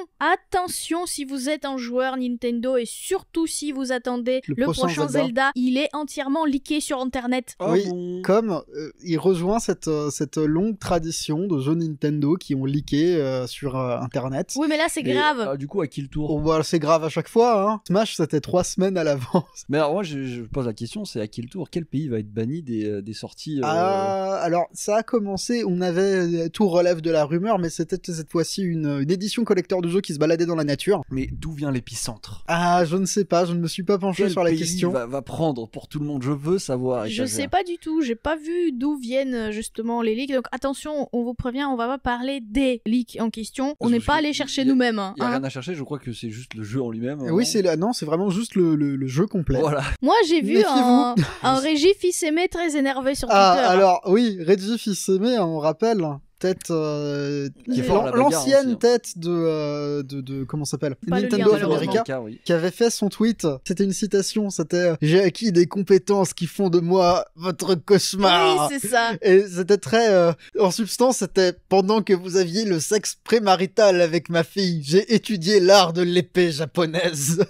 si vous êtes un joueur Nintendo et surtout si vous attendez le prochain Zelda, il est entièrement leaké sur internet. Oui, comme il rejoint cette longue tradition de jeux Nintendo qui ont leaké sur internet. Oui, mais là c'est grave. Du coup, à qui le tour? Oh, bah, c'est grave à chaque fois, hein. Smash, c'était 3 semaines à l'avance. Mais alors moi je pose la question, c'est à qui le tour? Quel pays va être banni des sorties Alors ça a commencé, on avait tout relève de la rumeur, mais c'était cette fois-ci une édition collector de jeux qui se baladait dans la nature. Mais d'où vient l'épicentre? Ah, je ne sais pas, je ne me suis pas penché sur la question. Va prendre pour tout le monde, je veux savoir. Je sais pas du tout, j'ai pas vu d'où viennent justement les leaks, donc attention, on vous prévient, on va pas parler des leaks en question, on n'est pas allé chercher nous-mêmes. Il y a rien à chercher, je crois que c'est juste le jeu en lui-même. Oui, c'est vraiment juste le jeu complet. Voilà. Moi j'ai vu un Régis Fils-Aimé très énervé sur Twitter. Alors oui, Régis Fils-Aimé, on rappelle... tête l'ancienne tête de comment ça s'appelle, Nintendo of America, qui avait fait son tweet. C'était une citation, c'était j'ai acquis des compétences qui font de moi votre cauchemar. Oui, c'est ça. Et c'était très en substance, c'était pendant que vous aviez le sexe prémarital avec ma fille, j'ai étudié l'art de l'épée japonaise.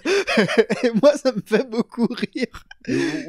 Et moi ça me fait beaucoup rire.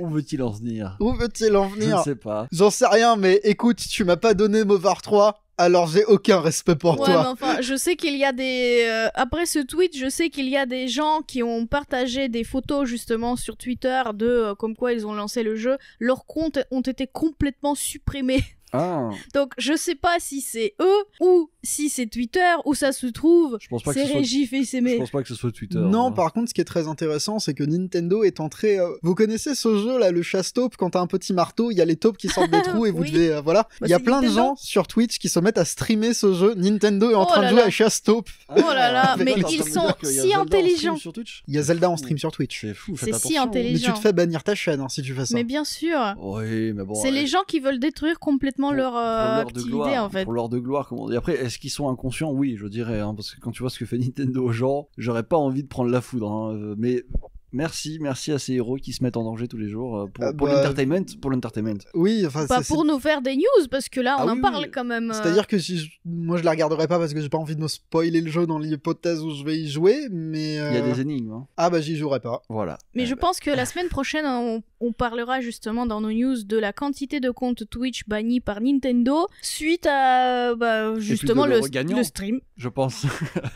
Où veut-il en venir? Je ne sais pas. J'en sais rien, mais écoute, tu m'as pas donné Movar 3. Alors j'ai aucun respect pour toi. Mais enfin, je sais qu'il y a des... après ce tweet, je sais qu'il y a des gens qui ont partagé des photos justement sur Twitter de comme quoi ils ont lancé le jeu. Leurs comptes ont été complètement supprimés. Ah. Donc je sais pas si c'est eux ou si c'est Twitter où ça se trouve. C'est Régis Fils-Aimé. Je pense pas que ce soit Twitter. Non, par contre, ce qui est très intéressant, c'est que Nintendo est entré. Vous connaissez ce jeu là, le chasse-taupe, quand t'as un petit marteau, il y a les taupes qui sortent des trous et vous devez voilà. Il y a plein de gens sur Twitch qui se mettent à streamer ce jeu. Nintendo est en train de jouer à chasse-taupe. Oh là là, mais ils sont si intelligents. Il y a Zelda en stream sur Twitch. C'est fou, c'est si intelligent. Mais tu te fais bannir ta chaîne si tu fais ça. Mais bien sûr. Oui, mais bon. C'est les gens qui veulent détruire complètement leur activité en fait. Pour l'heure de gloire, comment dire. Après, est-ce qu'ils sont inconscients? Oui, je dirais, hein, parce que quand tu vois ce que fait Nintendo aux gens, j'aurais pas envie de prendre la foudre. Hein, mais merci à ces héros qui se mettent en danger tous les jours pour l'entertainment. Oui, enfin pas pour nous faire des news, parce que là on en parle quand même. C'est-à-dire que moi je la regarderai pas parce que j'ai pas envie de me spoiler le jeu dans l'hypothèse où je vais y jouer, mais il y a des énigmes. Hein. Ah bah j'y jouerai pas. Voilà. Mais je pense que la semaine prochaine on parlera justement dans nos news de la quantité de comptes Twitch bannis par Nintendo suite à justement le stream. Je pense.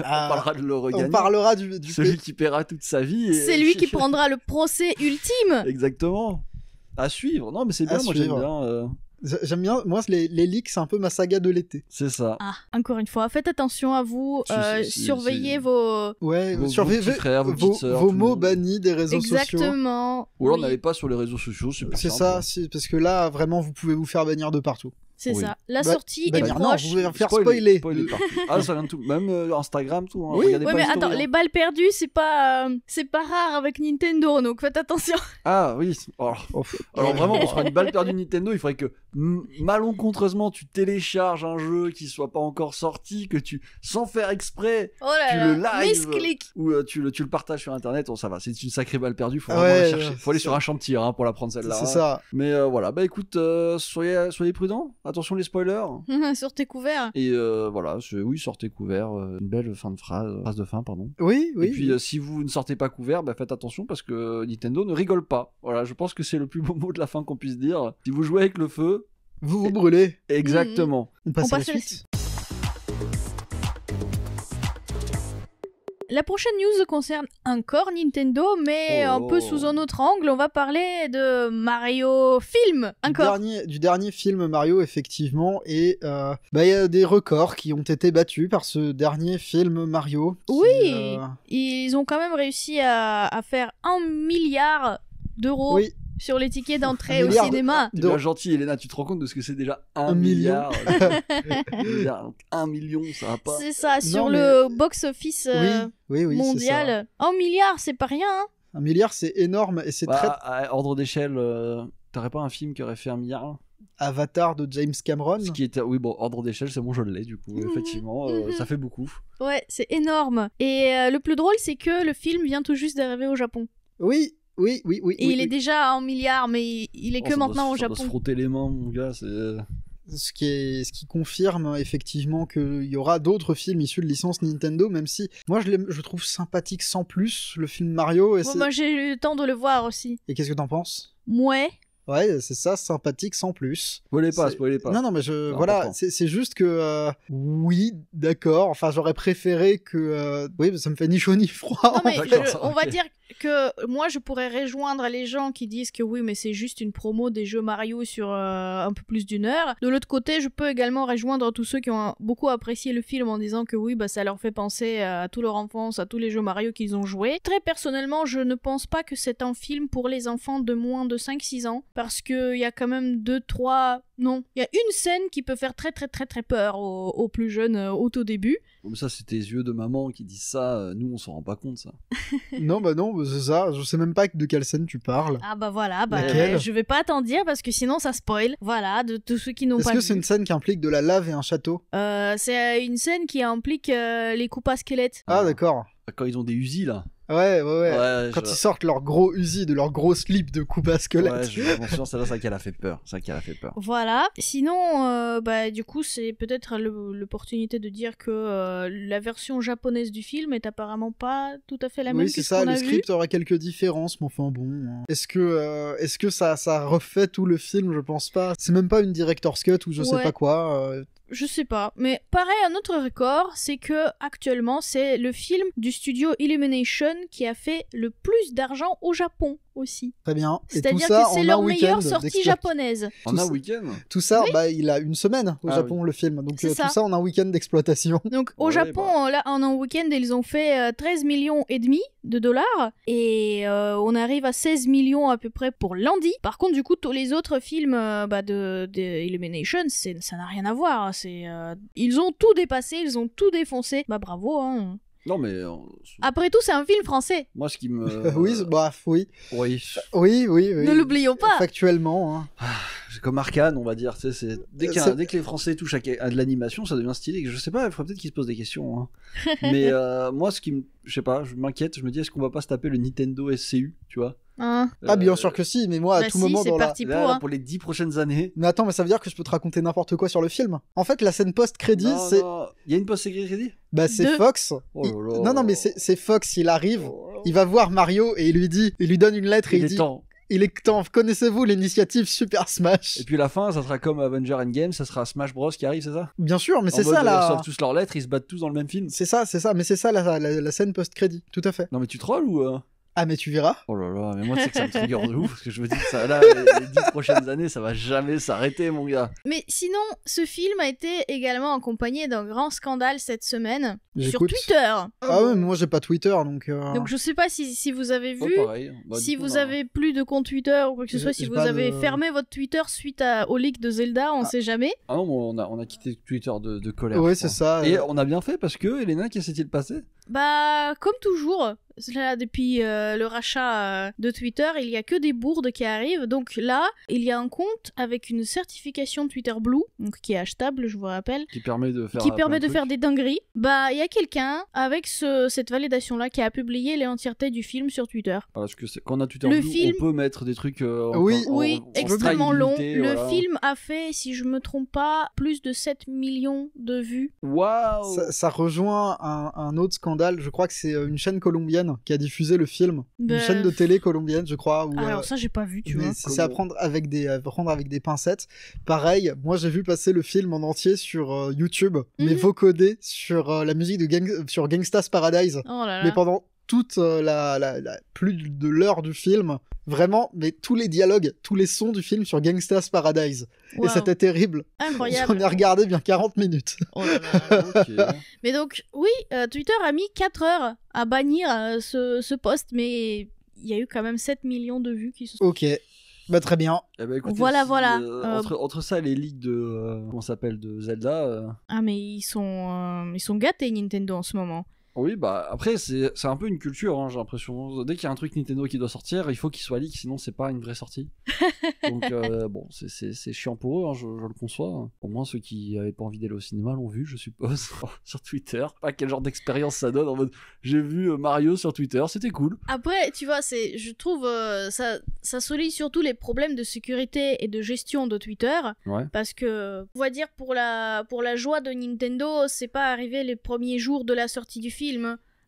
On parlera de l'euro gagnant. On parlera du celui qui paiera toute sa vie. C'est lui qui prendra le procès ultime. Exactement. À suivre. Non, mais c'est bien, moi j'aime bien. J'aime bien, moi les leaks c'est un peu ma saga de l'été. C'est ça. Ah, encore une fois, faites attention à vous, surveillez vos... Ouais, Vos surveillez petits frères, vos petites sœurs, vos tout le mots monde. bannis des réseaux sociaux. Exactement. Ou alors Oui, n'allez pas sur les réseaux sociaux, c'est plus C'est simple. ça, parce que là vraiment vous pouvez vous faire bannir de partout. c'est Oui. ça. La Bah, sortie est bannir, non, proche. vous pouvez faire spoiler. partout. Ah, ça vient de tout. Même Instagram, tout. Hein. Oui. Regardez Ouais, pas mais les attends, stories, hein. les balles perdues, c'est pas rare avec Nintendo, donc faites attention. Ah oui. Oh. Oh, Alors vraiment, pour se faire une balle perdue Nintendo, il faudrait que malencontreusement tu télécharges un jeu qui soit pas encore sorti, que tu, sans faire exprès, Oh là Tu là, le live. misclick. ou tu le partages sur internet, ça va, c'est une sacrée balle perdue, faut Ah vraiment la ouais, chercher. Faut aller sur un champ de tir hein, pour la prendre celle-là. c'est hein. ça. Mais voilà, bah écoute, soyez prudents, attention les spoilers. Sur tes couverts. Et voilà, oui, sortez couvert, une belle fin de phrase de fin, pardon. Oui, oui. Et puis si vous ne sortez pas couvert, bah, faites attention parce que Nintendo ne rigole pas. Voilà, je pense que c'est le plus beau mot de la fin qu'on puisse dire. Si vous jouez avec le feu, Vous vous brûlez. exactement. On passe à la passe à la suite. La prochaine news concerne encore Nintendo, mais Oh. un peu sous un autre angle. On va parler de Mario film. Encore. Du dernier film Mario, effectivement, et il y a des records qui ont été battus par ce dernier film Mario. Qui, Oui. Ils ont quand même réussi à faire 1 milliard d'euros Oui, sur les tickets d'entrée 1 au milliard cinéma. T'es de- bien gentil, Elena, tu te rends compte de ce que c'est déjà 1 1 million. milliard. Je veux dire, 1 million, ça va pas. C'est ça, sur mais- le box-office oui, c'est ça. mondial. 1 milliard, c'est pas rien, hein. 1 milliard, c'est énorme, et c'est Bah, très à ordre d'échelle, t'aurais pas un film qui aurait fait 1 milliard Avatar de James Cameron. Ce qui était, oui, bon, ordre d'échelle, c'est bon, je l'ai, du coup, Mhm. effectivement, Mhm. ça fait beaucoup. Ouais, c'est énorme. Et le plus drôle, c'est que le film vient tout juste d'arriver au Japon. Oui. Et il est déjà à 1 milliard, mais il est Oh, que ça maintenant doit au se- ça doit Japon. se frotter les mains, mon gars, c'est... Ce qui confirme effectivement qu'il y aura d'autres films issus de licence Nintendo, même si moi je trouve sympathique sans plus le film Mario. Et, Bon, moi, j'ai eu le temps de le voir aussi. et qu'est-ce que t'en penses? Ouais. Ouais, c'est ça, sympathique sans plus. Spoilez pas. Non, non, mais voilà, important. c'est juste que oui, d'accord. Enfin, j'aurais préféré que oui, ça me fait ni chaud ni froid. Non, mais d'accord, ça, on va ok. dire que moi, je pourrais rejoindre les gens qui disent que oui, mais c'est juste une promo des jeux Mario sur un peu plus d'une heure. De l'autre côté, je peux également rejoindre tous ceux qui ont beaucoup apprécié le film en disant que oui, bah, ça leur fait penser à toute leur enfance, à tous les jeux Mario qu'ils ont joués. Très personnellement, je ne pense pas que c'est un film pour les enfants de moins de 5-6 ans, parce qu'il y a quand même 2-3... Non, il y a une scène qui peut faire très très très très peur aux plus jeunes au tout début. Bon, mais ça, c'est tes yeux de maman qui disent ça, nous, on s'en rend pas compte, ça. Non, bah non, c'est ça. Je sais même pas de quelle scène tu parles. Ah bah voilà, bah, Laquelle je vais pas t'en dire parce que sinon ça spoil. Voilà, de tous ceux qui n'ont Est-ce pas que vu. c'est une scène qui implique de la lave et un château? C'est une scène qui implique les coupes à squelette. Ah, d'accord. Quand ils ont des Uzi, là. Ouais. Ouais, Quand ils sortent leur gros Uzi de leur gros slip de coupe à squelette. Ouais, je m'en souviens, celle-là, c'est ça qui a fait peur. Voilà. Sinon, bah du coup, c'est peut-être l'opportunité de dire que la version japonaise du film est apparemment pas tout à fait la même Oui, que c'est ce ça, qu'on le a vu. script aurait quelques différences, mais enfin bon. Hein. Est-ce que ça refait tout le film? Je pense pas. C'est même pas une director's cut ou je sais Ouais. pas quoi. Je sais pas, mais pareil, un autre record, c'est que actuellement, c'est le film du studio Illumination qui a fait le plus d'argent au Japon aussi. Très bien. Et tout C'est-à-dire ça que c'est en un leur week-end meilleure sortie d'exploit- japonaise. En Tout un ça- week-end Tout ça, Oui. bah, il a une semaine au Ah Japon, le film. Donc C'est tout ça. ça en un week-end d'exploitation. Donc au Ouais, Japon, là, en un week-end, ils ont fait 13 millions et demi de dollars et on arrive à 16 millions à peu près pour Landy. Par contre, du coup, tous les autres films de Illumination, ça n'a rien à voir. Ils ont tout dépassé, ils ont tout défoncé. Bah bravo, hein. Non, mais... Après tout, c'est un film français. moi, ce qui me... Oui, oui. Oui. Oui. Ne l'oublions pas. Factuellement. Hein. C'est comme Arcane, on va dire. Tu sais, dès que les Français touchent à de l'animation, ça devient stylé. Je sais pas, il faudrait peut-être qu'ils se posent des questions. Hein. Mais moi, je sais pas, je m'inquiète. Je me dis, est-ce qu'on va pas se taper le Nintendo SCU, tu vois? Hein. Ah, bien sûr que si, mais moi, à Bah tout si, moment c'est dans la... parti Là, pour. Hein. pour les 10 prochaines années. Mais attends, mais ça veut dire que je peux te raconter n'importe quoi sur le film. En fait, la scène post-crédit, Non, c'est... non. Il y a une post-crédit? Bah, c'est Deux. Fox. Oh là là. Non, mais c'est Fox, il arrive, Oh là là. il va voir Mario et il lui donne une lettre et Il il est dit... temps. Il est temps, connaissez-vous l'initiative Super Smash? Et puis la fin, ça sera comme Avenger Endgame, ça sera Smash Bros qui arrive, c'est ça? Bien sûr, mais En c'est mode, ça Ils là. reçoivent tous leurs lettres, ils se battent tous dans le même film. C'est ça, mais c'est ça la scène post-crédit, tout à fait. Non mais tu trolls ou Ah, mais tu verras. Oh là là, mais moi, c'est que ça me trigger de ouf, parce que je me dis que ça, là, les 10 prochaines années, ça va jamais s'arrêter, mon gars. Mais sinon, ce film a été également accompagné d'un grand scandale cette semaine sur J'écoute. Twitter. Ah ouais, mais moi j'ai pas Twitter, donc... Donc je sais pas si vous avez vu, Pareil. Bah, si du coup, vous non. avez plus de compte Twitter ou quoi que ce soit, si J'ai vous pas avez de- fermé votre Twitter suite au leak de Zelda, on sait jamais. Ah non, on a quitté Twitter de colère. Ouais, je c'est crois. ça. Et on a bien fait parce que, Elena, qu'est-ce qui s'est passé? Bah, comme toujours, là, depuis le rachat de Twitter, il y a que des bourdes qui arrivent. Donc là, il y a un compte avec une certification Twitter Blue, donc qui est achetable, je vous rappelle, Qui permet de faire. qui plein permet de trucs. faire des dingueries. Bah, il y a quelqu'un avec cette validation-là qui a publié l'entièreté du film sur Twitter. Parce que quand on a Twitter Le Blue, film- on peut mettre des trucs. Oui. Oui, en extrêmement long. illimité, Le voilà. film a fait, si je me trompe pas, plus de 7 millions de vues. Waouh! Ça rejoint un autre scandale, je crois que c'est une chaîne colombienne qui a diffusé le film. Bah, Une chaîne de télé colombienne, je crois. Où, Alors ça, j'ai pas vu, tu mais vois. c'est à prendre avec des pincettes. Pareil, moi j'ai vu passer le film en entier sur YouTube, mais Mhm. vocodé sur la musique sur Gangsta's Paradise. Oh là là. Mais pendant toute plus de l'heure du film, vraiment, mais tous les dialogues, tous les sons du film sur Gangsta's Paradise. Et Waouh. c'était terrible. Incroyable. J'en ai regardé bien 40 minutes. Oh là là. Ok. Mais donc, oui, Twitter a mis 4 heures à bannir ce post, mais il y a eu quand même 7 millions de vues qui se sont... Ok, bah très bien. Eh ben, écoutez, Voilà, si, voilà. Entre ça et les leaks de. Comment ça s'appelle? De Zelda. Ah, mais ils sont gâtés, Nintendo, en ce moment. Oui, bah après, c'est un peu une culture, hein, j'ai l'impression. Dès qu'il y a un truc Nintendo qui doit sortir, il faut qu'il soit leak, sinon c'est pas une vraie sortie. Donc, bon, c'est chiant pour eux, hein, je le conçois. Au moins, ceux qui avaient pas envie d'aller au cinéma l'ont vu, je suppose, sur Twitter. Pas quel genre d'expérience ça donne en mode j'ai vu Mario sur Twitter, c'était cool. Après, tu vois, je trouve ça souligne surtout les problèmes de sécurité et de gestion de Twitter, Ouais. parce que, on va dire, pour la joie de Nintendo, c'est pas arrivé les premiers jours de la sortie du film.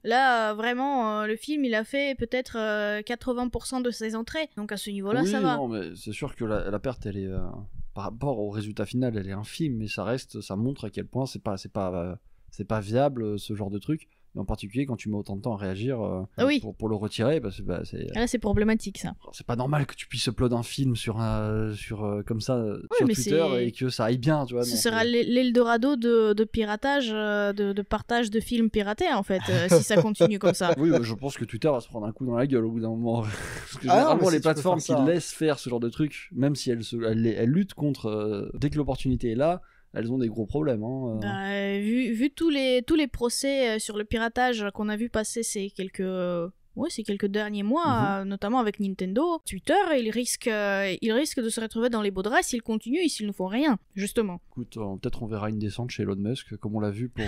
Là, vraiment, le film, il a fait peut-être 80% de ses entrées, donc à ce niveau-là, oui, ça va. non, mais c'est sûr que la perte, elle est. Par rapport au résultat final, elle est infime, mais ça montre à quel point c'est pas viable ce genre de truc. Et en particulier quand tu mets autant de temps à réagir Oui. pour le retirer, parce que bah, c'est. Là, c'est problématique, ça. C'est pas normal que tu puisses upload un film sur comme ça sur mais Twitter c'est- et que ça aille bien, tu vois. Ce non, sera c'est- l'Eldorado de piratage, de partage de films piratés, en fait, si ça continue comme ça. Oui, bah, je pense que Twitter va se prendre un coup dans la gueule au bout d'un moment. Parce que Ah non, généralement, mais si les tu peux plateformes faire qui ça. laissent faire ce genre de truc, même si elles luttent contre dès que l'opportunité est là, elles ont des gros problèmes. Hein. Bah, vu tous les procès sur le piratage qu'on a vu passer ces quelques derniers mois, notamment avec Nintendo, Twitter, il risque de se retrouver dans les beaux draps s'ils continuent et s'ils ne font rien, justement. Écoute, peut-être on verra une descente chez Elon Musk, comme on l'a vu pour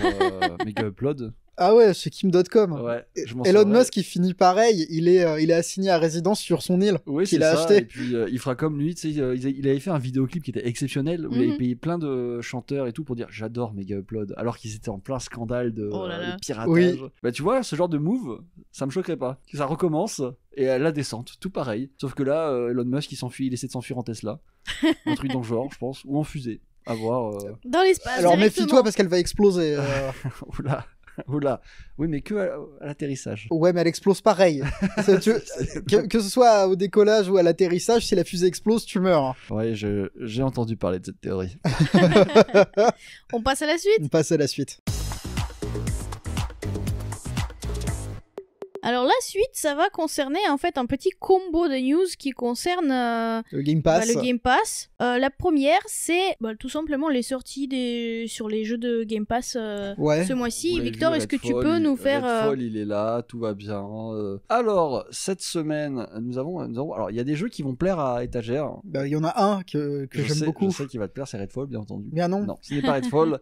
Mega Upload. Ah ouais, chez Kim.com. Ouais, je m'en Elon souviens. Musk, il finit pareil, il est assigné à résidence sur son île Oui, c'est qu'il a ça. acheté. Et puis il fera comme lui, tu sais, il avait fait un vidéoclip qui était exceptionnel où il avait payé plein de chanteurs et tout pour dire j'adore Mega Upload, alors qu'ils étaient en plein scandale de, Oh là là. de piratage. Oui. Bah tu vois, ce genre de move, ça me choquerait pas. Que ça recommence et à la descente, tout pareil. Sauf que là, Elon Musk il essaie de s'enfuir en Tesla, un truc dans le genre, je pense, ou en fusée. À voir. Dans l'espace, Alors directement. méfie-toi parce qu'elle va exploser. Oula, oula. Oui, mais que à l'atterrissage. Ouais, mais elle explose pareil. Que ce soit au décollage ou à l'atterrissage, si la fusée explose, tu meurs. Ouais, j'ai entendu parler de cette théorie. On passe à la suite. On passe à la suite. Alors la suite, ça va concerner en fait un petit combo de news qui concerne Le Game Pass. le Game Pass. La première, c'est tout simplement les sorties sur les jeux de Game Pass Ouais. ce mois-ci. Vous l'avez Victor, vu, est-ce que tu Redfall, peux nous faire... Redfall, il est là, tout va bien. Alors, cette semaine, nous avons... Alors, il y a des jeux qui vont plaire à étagère. Bah, il y en a un que j'aime beaucoup. Je sais qu'il va te plaire, c'est Redfall, bien entendu. Bien non. Non, ce n'est pas Redfall.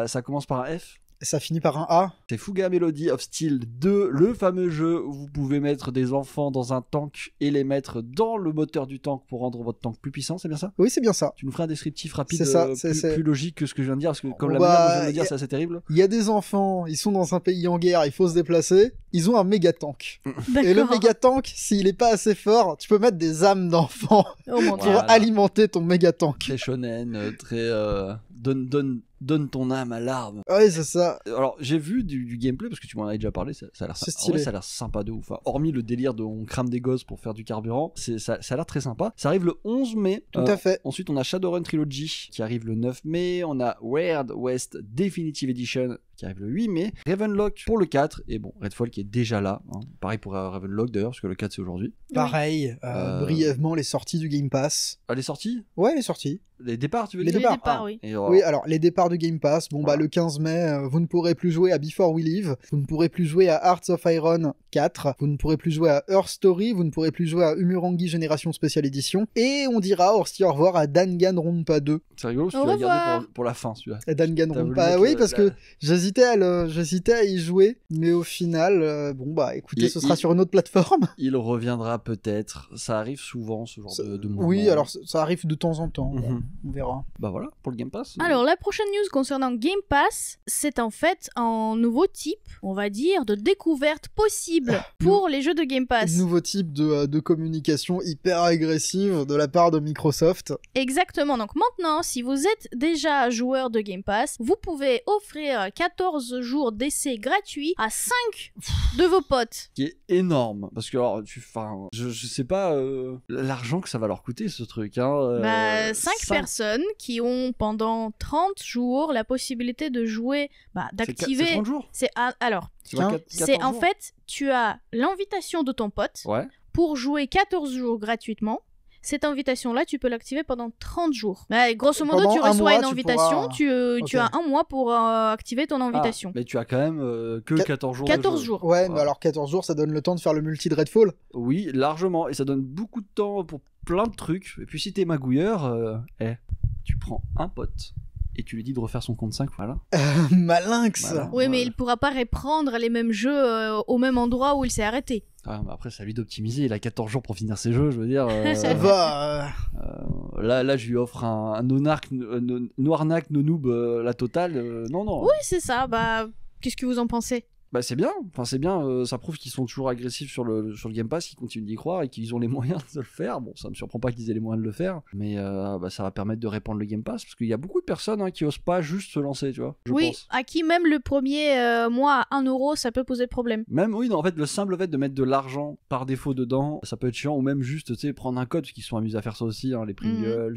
Ça commence par un F. Ça finit par un A. C'est Fuga Melody of Steel 2, le fameux jeu où vous pouvez mettre des enfants dans un tank et les mettre dans le moteur du tank pour rendre votre tank plus puissant, c'est bien ça? Oui, c'est bien ça. Tu nous feras un descriptif rapide, C'est ça, plus logique que ce que je viens de dire, parce que comme la Bah, manière dont je viens de le dire, c'est assez terrible. Il y a des enfants, ils sont dans un pays en guerre, il faut se déplacer. Ils ont un méga tank. D'accord. Et le méga tank, s'il est pas assez fort, tu peux mettre des âmes d'enfants Oh mon pour dieu. Voilà. alimenter ton méga tank. Très shonen, très donne donne ton âme à l'arme. Ouais, c'est ça. Alors, j'ai vu du gameplay, parce que tu m'en avais déjà parlé, ça a l'air C'est en stylé. vrai, ça a l'air sympa de ouf. Hein. Hormis le délire de on crame des gosses pour faire du carburant, ça a l'air très sympa. Ça arrive le 11 mai. Tout à fait. Ensuite, on a Shadowrun Trilogy qui arrive le 9 mai. On a Weird West Definitive Edition qui arrive le 8 mai. Ravenlock pour le 4. Et bon, Redfall qui est déjà là. Hein. Pareil pour Ravenlock d'ailleurs, parce que le 4 c'est aujourd'hui. Pareil, brièvement, les sorties du Game Pass. Elle est sortie ? Ouais, les sorties. Les départs, tu veux Les dire ? départs. départs, oui. Et, Oui, alors les départs du Game Pass, bon Voilà. bah le 15 mai, vous ne pourrez plus jouer à Before We Leave, vous ne pourrez plus jouer à Hearts of Iron 4, vous ne pourrez plus jouer à Earth Story, vous ne pourrez plus jouer à Umurangi Génération Spéciale Édition, et on dira aussi au revoir à Danganronpa 2. C'est rigolo, parce Au que tu l'as gardé revoir. pour la fin, celui-là. À T'as voulu Danganronpa, mettre oui, le- parce la- que j'hésitais à y jouer, mais au final, bon bah écoutez, ce sera sur une autre plateforme. Il reviendra peut-être. Ça arrive souvent, ce genre de mouvement. Oui, alors ça arrive de temps en temps, bon, Mhm. on verra. Bah voilà, pour le Game Pass. Alors, la prochaine news concernant Game Pass, c'est en fait un nouveau type, on va dire, de découverte possible pour les jeux de Game Pass. Nouveau type de communication hyper agressive de la part de Microsoft. Exactement, donc maintenant, si vous êtes déjà joueur de Game Pass, vous pouvez offrir 14 jours d'essai gratuits à 5 de vos potes. Qui est énorme. Parce que, alors, je sais pas l'argent que ça va leur coûter, ce truc. Hein, 5 personnes qui ont pendant 30 jours la possibilité de jouer, C'est d'activer... 30 jours Alors, C'est pas Hein 14 c'est en jours fait, tu as l'invitation de ton pote Ouais. pour jouer 14 jours gratuitement. Cette invitation-là, tu peux l'activer pendant 30 jours. Mais grosso modo, Pendant tu un reçois mois, une tu invitation, pourras- tu Ok. as un mois pour activer ton invitation. Ah, mais tu as quand même que Quat- 14 jours. de 14 jeu. jours. Ouais, Ouais. mais alors 14 jours, ça donne le temps de faire le multi de Redfall. Oui, largement. Et ça donne beaucoup de temps pour plein de trucs. Et puis si t'es magouilleur, tu prends un pote et tu lui dis de refaire son compte 5, voilà. Malinx. Voilà. Oui, mais Ouais. il pourra pas reprendre les mêmes jeux au même endroit où il s'est arrêté. Ah, bah après, c'est à lui d'optimiser. Il a 14 jours pour finir ses jeux, je veux dire. Ça va. Là, je lui offre un Noirnac, no noob, la totale. Non. Oui, c'est ça. Bah, qu'est-ce que vous en pensez? Bah c'est bien, c'est bien, ça prouve qu'ils sont toujours agressifs sur le Game Pass, qu'ils continuent d'y croire et qu'ils ont les moyens de le faire. Bon, ça me surprend pas qu'ils aient les moyens de le faire, mais ça va permettre de répandre le Game Pass, parce qu'il y a beaucoup de personnes qui osent pas juste se lancer, tu vois, je Oui, pense. à qui même le premier mois à 1 euro, ça peut poser problème. Même, oui, non, en fait, le simple fait de mettre de l'argent par défaut dedans, ça peut être chiant, ou même juste, tu sais, prendre un code, parce qu'ils sont amusés à faire ça aussi, hein, les Pringles,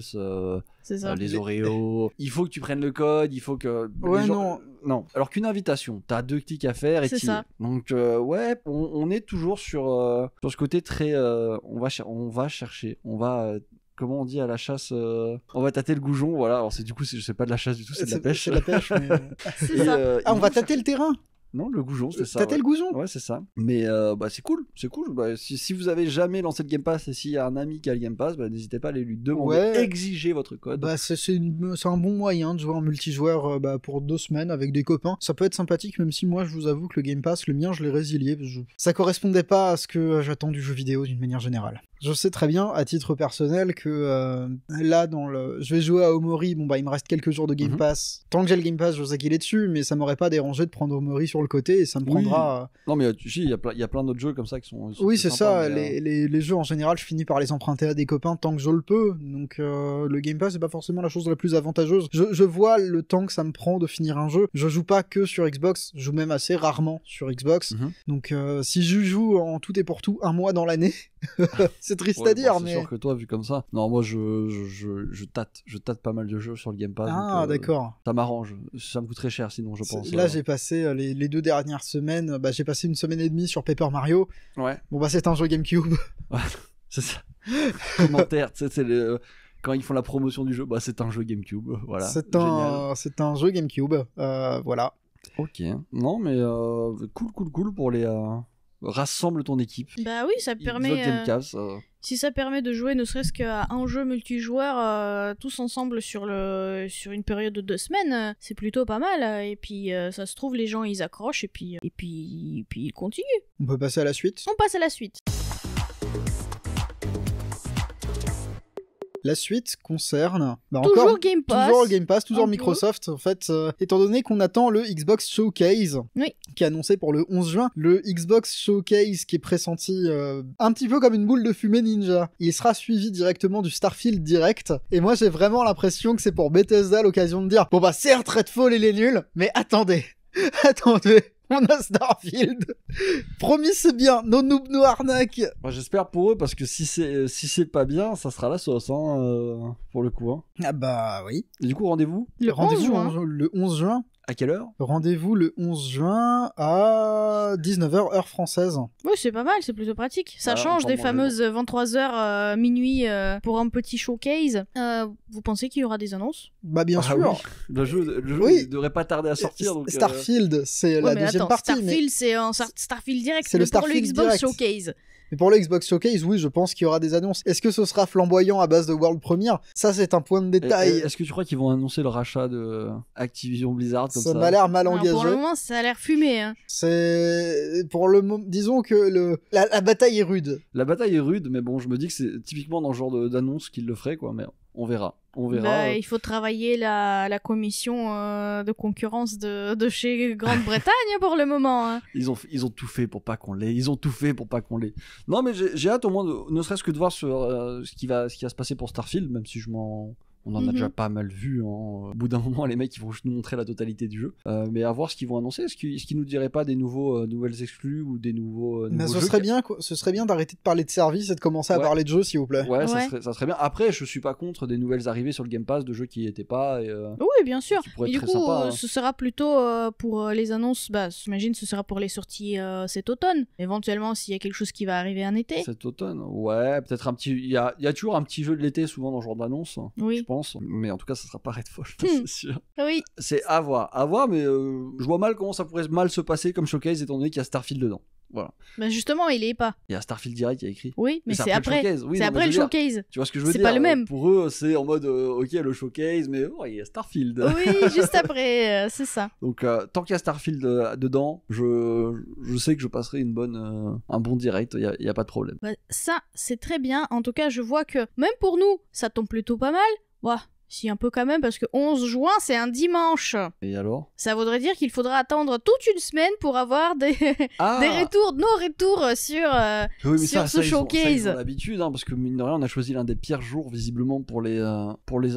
C'est ça. les Oreos. Il faut que tu prennes le code, il faut que... Ouais, les gens... Non. Alors qu'une invitation, t'as 2 clics à faire et C'est t'y ça. es. Donc, ouais, on est toujours sur ce côté très... on va chercher, on va... comment on dit à la chasse on va tâter le goujon, voilà. Alors, c'est pas de la chasse du tout, c'est de la pêche. C'est de la pêche, mais... C'est Et, ça. Ah, on ils va vont tâter le terrain. Non, le goujon, c'est ça. Tâter ouais. le goujon. Ouais, c'est ça. Mais c'est cool. Bah, si vous avez jamais lancé le Game Pass et s'il y a un ami qui a le Game Pass, bah, n'hésitez pas à aller lui demander, Ouais. exiger votre code. Bah, c'est un bon moyen de jouer en multijoueur pour 2 semaines avec des copains. Ça peut être sympathique, même si moi, je vous avoue que le Game Pass, le mien, je l'ai résilié. Ça correspondait pas à ce que j'attends du jeu vidéo d'une manière générale. Je sais très bien, à titre personnel, que là, je vais jouer à Omori. Bon, bah, il me reste quelques jours de Game Mhm. Pass. Tant que j'ai le Game Pass, je sais qu'il est dessus, mais ça m'aurait pas dérangé de prendre Omori sur le côté et ça me Oui. prendra. Non, mais il y a plein d'autres jeux comme ça qui sont. Oui, c'est sympas, ça. mais, Les jeux en général, je finis par les emprunter à des copains tant que je le peux. Donc le Game Pass, c'est pas forcément la chose la plus avantageuse. Je vois le temps que ça me prend de finir un jeu. Je joue pas que sur Xbox, je joue même assez rarement sur Xbox. Mhm. Donc si je joue en tout et pour tout un mois dans l'année, c'est triste Ouais, à dire, bon, mais. C'est sûr que toi, vu comme ça. Non, moi, je tâte pas mal de jeux sur le Game Pass. Ah, donc, d'accord. ça m'arrange. Ça me coûterait cher sinon, je pense. Là, j'ai passé les 2 dernières semaines. Bah, j'ai passé 1 semaine et demie sur Paper Mario. Ouais, Bon, bah, c'est un jeu GameCube. c'est ça. Commentaire, tu sais, c'est quand ils font la promotion du jeu, bah c'est un jeu GameCube, voilà. C'est Génial. un jeu GameCube. Voilà. Ok. Non, mais cool pour les. Rassemble ton équipe. Bah oui, ça permet. Xbox Game Pass, Si ça permet de jouer ne serait-ce qu'à un jeu multijoueur tous ensemble sur une période de 2 semaines, c'est plutôt pas mal. Et puis ça se trouve les gens ils accrochent et puis ils continuent. On peut passer à la suite. On passe à la suite. La suite concerne Toujours encore Game Pass. toujours le Game Pass, toujours Un peu. Microsoft en fait, étant donné qu'on attend le Xbox Showcase Oui. qui est annoncé pour le 11 juin, le Xbox Showcase qui est pressenti un petit peu comme une boule de fumée ninja. Il sera suivi directement du Starfield direct et moi j'ai vraiment l'impression que c'est pour Bethesda l'occasion de dire bon bah certes Redfall il est nul, mais attendez, attendez. On a Starfield. Promis, c'est bien. No noob, no arnaque. Moi, j'espère pour eux parce que si c'est pas bien, ça sera la sauce pour le coup. Ah bah oui. Et du coup, rendez-vous Le 11 juin. Le 11 juin. à quelle heure? Rendez-vous le 11 juin à 19h heure française. Oui, c'est pas mal, c'est plutôt pratique. Ça Ah, change on des peut manger, fameuses 23h minuit pour un petit showcase. Vous pensez qu'il y aura des annonces? Bah bien Ah sûr. oui. Le jeu Oui. il devrait pas tarder à sortir. Donc, Starfield, c'est la Ouais, mais deuxième attends, partie. Starfield, c'est un Starfield direct. C'est le mais pour Starfield le Xbox direct. Showcase. Mais pour le Xbox Showcase, oui, je pense qu'il y aura des annonces. Est-ce que ce sera flamboyant à base de World Premiere? Ça, c'est un point de détail. Est-ce que tu crois qu'ils vont annoncer le rachat de Activision Blizzard comme ça? Ça m'a l'air mal Alors, engagé. pour le moment, ça a l'air fumé. Hein. C'est pour le moment, disons que la bataille est rude. La bataille est rude, mais bon, je me dis que c'est typiquement dans le genre d'annonce qu'ils le feraient, quoi. Mais on verra. On verra. Bah, il faut travailler la commission de concurrence de chez Grande-Bretagne pour le moment. Hein. Ils ont tout fait pour pas qu'on l'ait. Ils ont tout fait pour pas qu'on l'ait. Non, mais j'ai hâte au moins, ne serait-ce que de voir ce qui va se passer pour Starfield, même si on en a déjà pas mal vu. Hein. Au bout d'un moment, les mecs, ils vont juste nous montrer la totalité du jeu. Mais à voir ce qu'ils vont annoncer. Est-ce qu'ils nous diraient pas des nouvelles exclus ou des nouveaux Mais jeux ce serait bien d'arrêter de parler de service et de commencer à Ouais. parler de jeux, s'il vous plaît. Ouais, Ouais. ça serait bien. Après, je suis pas contre des nouvelles arrivées sur le Game Pass de jeux qui y étaient pas. Et, Oui, bien sûr. qui pourrait Et être du très coup, sympa, hein. ce sera plutôt pour les annonces. Bah, j'imagine ce sera pour les sorties cet automne. Éventuellement, s'il y a quelque chose qui va arriver en été. Cet automne. Ouais, peut-être un petit. Il y a toujours un petit jeu de l'été souvent dans ce genre d'annonce, je Oui. pense. Mais en tout cas, ça sera pas Redfall, c'est sûr. Oui. C'est à voir, mais je vois mal comment ça pourrait mal se passer comme showcase étant donné qu'il y a Starfield dedans. Voilà. Bah, justement, il est pas. Il y a Starfield direct, il y a écrit. Oui, mais ça c'est après le après. showcase. Oui, C'est non, mais après le je veux dire, showcase. Tu vois ce que je veux C'est dire? pas le même. Pour eux, c'est en mode ok, le showcase, mais oh, il y a Starfield. Oui, juste après, c'est ça. Donc tant qu'il y a Starfield dedans, je sais que je passerai un bon direct, il y a pas de problème. Bah, ça, c'est très bien. En tout cas, je vois que même pour nous, ça tombe plutôt pas mal. Ouah, si, un peu quand même, parce que 11 juin, c'est un dimanche. Et alors? Ça voudrait dire qu'il faudra attendre toute une semaine pour avoir des Ah, nos retours sur... oui, mais sur ce ils ont showcase. l'habitude, hein, parce que mine de rien, on a choisi l'un des pires jours visiblement pour les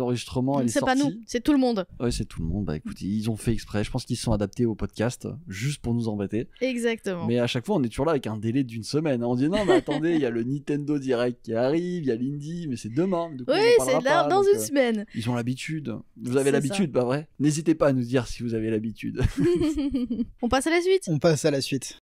enregistrements et les C'est sorties. pas nous, c'est tout le monde. Ouais, c'est tout le monde. Bah écoute, ils ont fait exprès. Je pense qu'ils se sont adaptés au podcast juste pour nous embêter. Exactement. Mais à chaque fois, on est toujours là avec un délai d'une semaine. On dit non, mais attendez, il y a le Nintendo Direct qui arrive, il y a l'Indie, mais c'est demain. Du coup, Oui, on en c'est parlera pas, dans donc, une semaine. Ils ont l'habitude. Vous avez C'est l'habitude, pas vrai? N'hésitez pas à nous dire si vous avez l'habitude. On passe à la suite. On passe à la suite.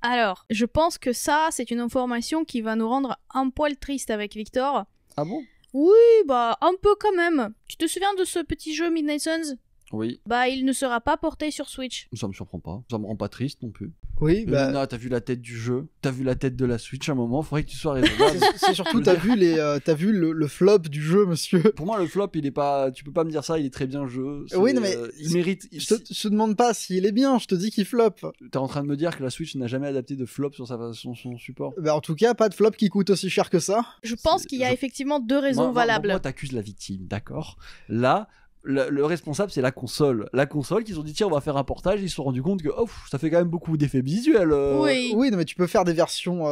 Alors, je pense que ça, c'est une information qui va nous rendre un poil triste avec Victor. Ah bon? Oui, bah, un peu quand même. Tu te souviens de ce petit jeu Midnight Suns? Oui, Bah, il ne sera pas porté sur Switch. ça me surprend pas. Ça me rend pas triste non plus. Oui, Mais bah. Luna, t'as vu la tête du jeu, t'as vu la tête de la Switch à un moment, faudrait que tu sois raisonnable. C'est surtout, t'as vu le flop du jeu, monsieur. Pour moi, le flop, il est pas. Tu peux pas me dire ça, il est très bien le jeu. Oui, non, mais il mérite. Je te demande pas s'il est bien, je te dis qu'il flop. T'es en train de me dire que la Switch n'a jamais adapté de flop sur son support. Bah, en tout cas, pas de flop qui coûte aussi cher que ça. Je pense qu'il y a effectivement deux raisons valables. Moi, t'accuses la victime, d'accord. Là. Le responsable, c'est la console. La console qu'ils ont dit, tiens, on va faire un portage. Ils se sont rendus compte que ça fait quand même beaucoup d'effets visuels. Oui. Oui, non, mais tu peux faire des versions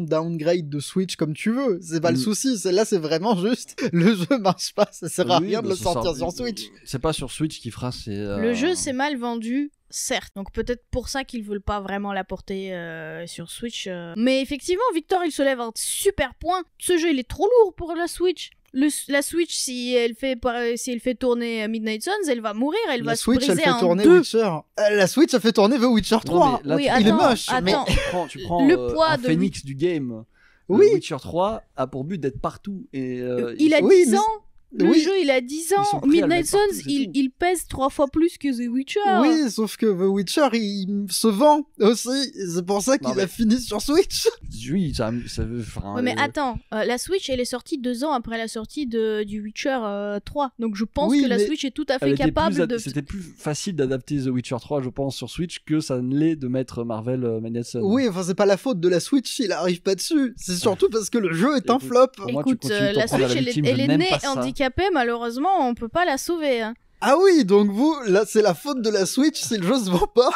downgrade de Switch comme tu veux. C'est pas le souci. Là, c'est vraiment juste le jeu marche pas. Ça sert à Oui, rien de bah, le sortir sur Switch. C'est pas sur Switch qui fera. Le jeu s'est mal vendu, certes. Donc peut-être pour ça qu'ils veulent pas vraiment l'apporter sur Switch. Mais effectivement, Victor, il se lève un super point. Ce jeu, il est trop lourd pour la Switch. La Switch, si elle fait tourner Midnight Suns, elle va mourir, elle va se Switch, elle briser fait en tourner deux. Witcher. La Switch, elle fait tourner The Witcher 3. mais là, Oui, il est attends, moche. Mais attends. tu prends Le poids un de phénix du game. Oui. Witcher 3 a pour but d'être partout. Et, Il a oui, 10 mais- ans. Le Oui. jeu, il a 10 Ils sont ans. prêts à le Midnight mettre partout, Suns, c'est tout. il pèse 3 fois plus que The Witcher. Oui, sauf que The Witcher, il se vend aussi. C'est pour ça qu'il Non, mais- a fini sur Switch. Oui, ça veut. Enfin, Ouais, mais attends, la Switch, elle est sortie 2 ans après la sortie du Witcher 3. Donc je pense Oui, que la mais Switch est tout à elle fait était capable de... C'était plus facile d'adapter The Witcher 3, je pense, sur Switch que ça ne l'est de mettre Marvel Midnight Suns. Oui, enfin, c'est pas la faute de la Switch s'il arrive pas dessus. C'est surtout parce que le jeu est un Écoute, flop. Pour moi, tu Écoute, continues de t'en la prendre à Switch, la victime, elle je est n'aime née pas ça. handicapée, malheureusement, on peut pas la sauver. Hein. Ah oui, donc vous, là, c'est la faute de la Switch si le jeu se vend pas.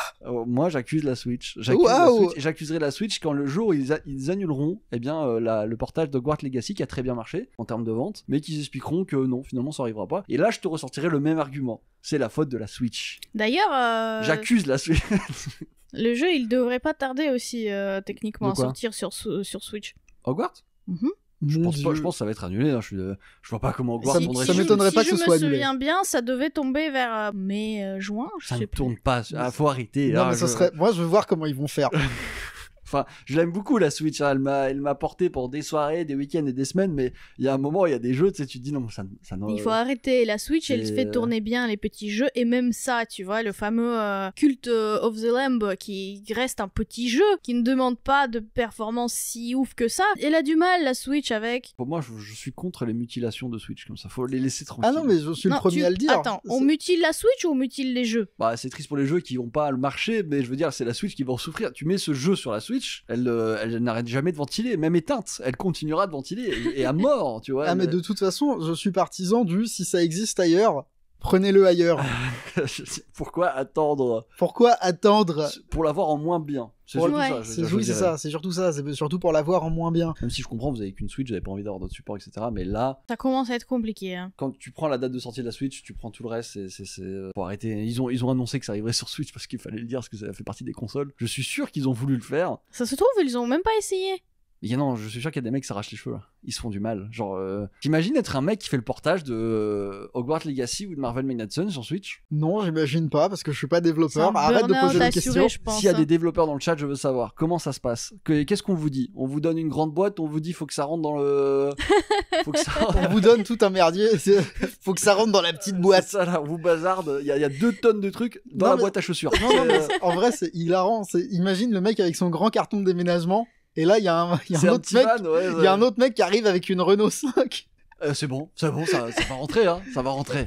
Moi, j'accuse la Switch. Waouh. Et j'accuserai la Switch quand le jour où ils annuleront le portage d'Hogwarts Legacy qui a très bien marché en termes de vente, mais qu'ils expliqueront que non, finalement, ça arrivera pas. Et là, je te ressortirai le même argument. C'est la faute de la Switch. D'ailleurs, J'accuse la Switch. le jeu, il devrait pas tarder aussi, techniquement, De à quoi sortir sur Switch. Hogwarts Mhm. Je Mon pense pas, Dieu. je pense que ça va être annulé. Hein. Je vois pas comment Hogwarts Ça tournerait ça sur- m'étonnerait pas que ce soit Si je me annulé. souviens bien, ça devait tomber vers mai, juin, je Ça sais ne plus. tourne pas. Ah, faut arrêter. Non, là, mais ça je- serait. Moi, je veux voir comment ils vont faire. Enfin, je l'aime beaucoup la Switch, hein. Elle m'a porté pour des soirées, des week-ends et des semaines, mais il y a un moment, il y a des jeux, tu sais, tu te dis non, ça Il faut arrêter. La Switch, elle c'est- fait tourner bien les petits jeux. Et même ça, tu vois, le fameux Cult of the Lamb, qui reste un petit jeu, qui ne demande pas de performance si ouf que ça. Elle a du mal, la Switch, avec... Pour moi, je suis contre les mutilations de Switch comme ça. Faut les laisser tranquilles. Ah non, mais je suis le Non, premier à le dire. Attends, on mutile la Switch ou on mutile les jeux? Bah, c'est triste pour les jeux qui n'ont pas le marché, mais je veux dire, c'est la Switch qui va en souffrir. Tu mets ce jeu sur la Switch, elle n'arrête jamais de ventiler, même éteinte, elle continuera de ventiler et à mort, tu vois. Ah, mais de toute façon, je suis partisan du si ça existe ailleurs, prenez-le ailleurs. Pourquoi attendre Pourquoi attendre? pour l'avoir en moins bien? C'est Pour- surtout Ouais. ça. je Oui, c'est dirais. ça, c'est surtout ça, c'est surtout pour l'avoir en moins bien. Même si je comprends, vous avez qu'une Switch, vous avez pas envie d'avoir d'autres supports, etc. Mais là, Ça commence à être compliqué. Hein. quand tu prends la date de sortie de la Switch, tu prends tout le reste, faut arrêter. Ils ont annoncé que ça arriverait sur Switch parce qu'il fallait le dire, parce que ça fait partie des consoles. Je suis sûr qu'ils ont voulu le faire. Ça se trouve, ils ont même pas essayé. Non, je suis sûr qu'il y a des mecs qui s'arrachent les cheveux. Là. Ils se font du mal. Genre, t'imagines être un mec qui fait le portage de Hogwarts Legacy ou de Marvel Midnight Suns sur Switch? Non, j'imagine pas, parce que je suis pas développeur. C'est un Arrête de burn-out poser des assuré, questions. je pense. S'il y a des développeurs dans le chat, je veux savoir comment ça se passe. Qu'est-ce qu'on vous dit? On vous donne une grande boîte, on vous dit faut que ça rentre dans le. Faut que ça. On vous donne tout un merdier, faut que ça rentre dans la petite boîte. C'est ça là, on vous bazarde. Il y a 2 tonnes de trucs dans Non, la mais- boîte à chaussures. Non, mais en vrai, c'est hilarant. Imagine le mec avec son grand carton de déménagement, et là, il y a un C'est autre petit mec. van, ouais, Il y a un autre mec qui arrive avec une Renault 5. C'est bon, ça va rentrer, hein, ça va rentrer.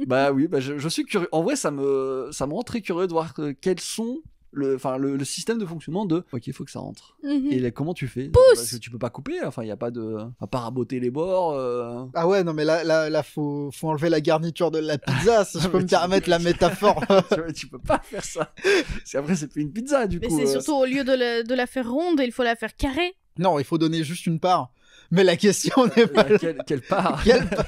Bah oui, bah je suis curieux. En vrai, ça me rend très curieux de voir quels sont le système de fonctionnement de. Ok, il faut que ça rentre. Mhm. Et là, comment tu fais? Pousse. Parce que tu peux pas couper. Enfin, il y a pas de, à part raboter les bords. Ah ouais, non, mais là, faut enlever la garniture de la pizza, si je peux Mais me tu- permettre la métaphore. tu peux pas faire ça. Parce qu'après, c'est plus une pizza du Mais coup. c'est surtout au lieu de la faire ronde, il faut la faire carrée. Non, il faut donner juste une part. Mais la question n'est pas là. Quelle part? Quelle part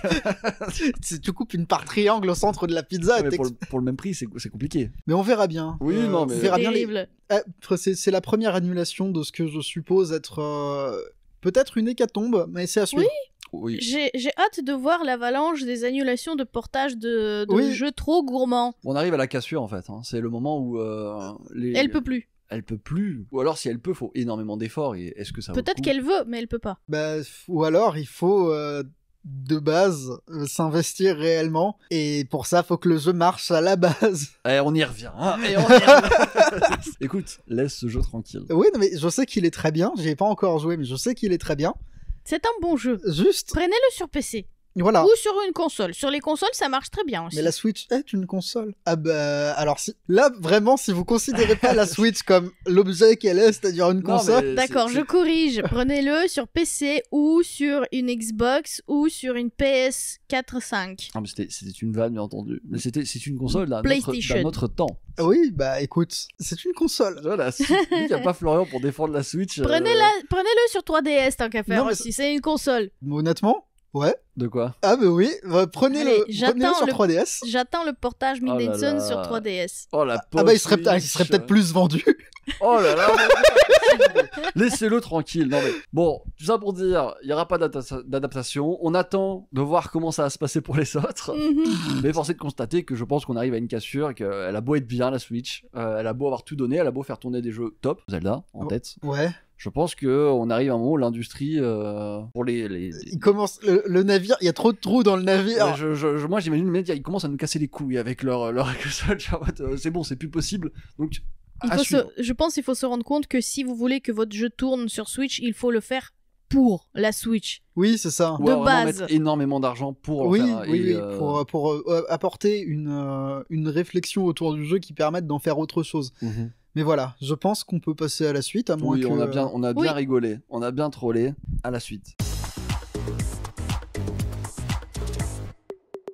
Si tu coupes une part triangle au centre de la pizza, Ouais, pour le même prix, c'est compliqué. mais on verra bien. Oui, non, mais- On verra bien. Terrible. C'est la première annulation de ce que je suppose être peut-être une hécatombe, mais c'est à suivre. Oui. J'ai hâte de voir l'avalanche des annulations de portage de Oui. jeux trop gourmands. On arrive à la cassure en fait. Hein. C'est le moment où Elle peut plus. Elle peut plus. Ou alors si elle peut, faut énormément d'efforts. Et est-ce que ça vaut le Peut-être coup qu'elle veut, mais elle peut pas. Bah, ou alors il faut de base s'investir réellement, et pour ça faut que le jeu marche à la base. Eh, on y revient. Hein, et on y revient. Écoute, laisse ce jeu tranquille. Oui, non, mais je sais qu'il est très bien, j'y ai pas encore joué, mais je sais qu'il est très bien. C'est un bon jeu. Juste, Prenez-le sur PC. voilà. Ou sur une console. Sur les consoles, ça marche très bien aussi. Mais la Switch est une console. Ah bah, alors si... Là, vraiment, si vous considérez pas la Switch comme l'objet qu'elle est, c'est-à-dire une Non, console... mais D'accord, je corrige. Prenez-le sur PC ou sur une Xbox ou sur une PS4 5. Ah, mais c'était une vanne, bien entendu. Mais c'est une console d'un PlayStation. autre temps. Oui, bah écoute, c'est une console. Voilà, vu qu'il n'y a pas Florian pour défendre la Switch. Prenez-le sur 3DS tant qu'à faire Non, mais aussi. C'est une console. Honnêtement, ouais. De quoi? Ah bah oui, prenez-le Allez, j'attends sur le- 3DS. J'attends le portage Oh là Midnight Sun là. sur 3DS. Oh la Ah bah il serait peut-être plus vendu. Oh là là. Laissez-le tranquille. Non mais bon, tout ça pour dire, il y aura pas d'adaptation. On attend de voir comment ça va se passer pour les autres. Mais force est de constater que je pense qu'on arrive à une cassure, qu'elle a beau être bien la Switch, elle a beau avoir tout donné, elle a beau faire tourner des jeux top, Zelda en tête. Ouais. Je pense qu'on arrive à un moment où l'industrie, pour Il commence le navire, il y a trop de trous dans le navire. Ouais, moi j'imagine les mecs, ils commencent à nous casser les couilles avec leur console. C'est bon, c'est plus possible. Donc je pense qu'il faut se rendre compte que si vous voulez que votre jeu tourne sur Switch, il faut le faire pour la Switch. Oui, c'est ça. De base. Mettre énormément d'argent pour le faire. Oui, pour apporter une réflexion autour du jeu qui permette d'en faire autre chose. Mais voilà, je pense qu'on peut passer à la suite, à moins que... on a bien rigolé, on a bien trollé. À la suite.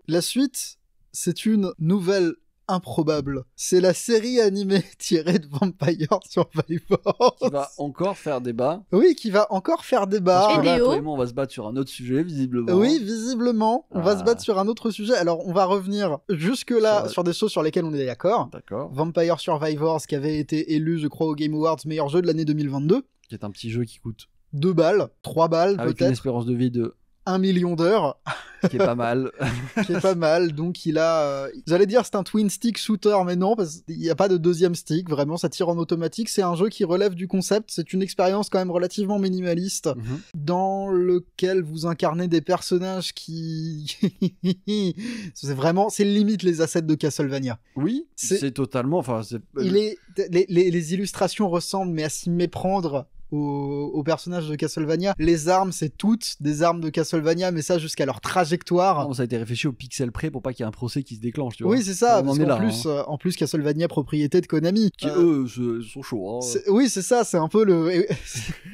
La suite, c'est une nouvelle improbable. C'est la série animée tirée de Vampire Survivors. Qui va encore faire débat. Oui, qui va encore faire débat. Parce que là, toi et moi, on va se battre sur un autre sujet, visiblement. Oui, visiblement. On va se battre sur un autre sujet. Alors, on va revenir jusque-là sur des choses sur lesquelles on est d'accord. D'accord. Vampire Survivors, qui avait été élu, je crois, au Game Awards meilleur jeu de l'année 2022. Qui est un petit jeu qui coûte 2 balles, 3 balles, avec peut-être. Une espérance de vie de 1 million d'heures. Qui est pas mal. Qui est pas mal. Donc il a... J'allais dire c'est un twin stick shooter, mais non, parce qu'il n'y a pas de deuxième stick. Vraiment, ça tire en automatique. C'est un jeu qui relève du concept. C'est une expérience quand même relativement minimaliste, dans lequel vous incarnez des personnages qui... c'est limite les assets de Castlevania. Oui, c'est totalement... Les illustrations ressemblent, mais à s'y méprendre... Aux personnages de Castlevania. Les armes, c'est toutes des armes de Castlevania, mais ça jusqu'à leur trajectoire. Non, ça a été réfléchi au pixel près pour pas qu'il y ait un procès qui se déclenche, tu vois. Oui, c'est ça, parce qu'en plus, Castlevania, propriété de Konami. Qui, eux, sont chauds. Hein. Oui, c'est ça, c'est un peu le...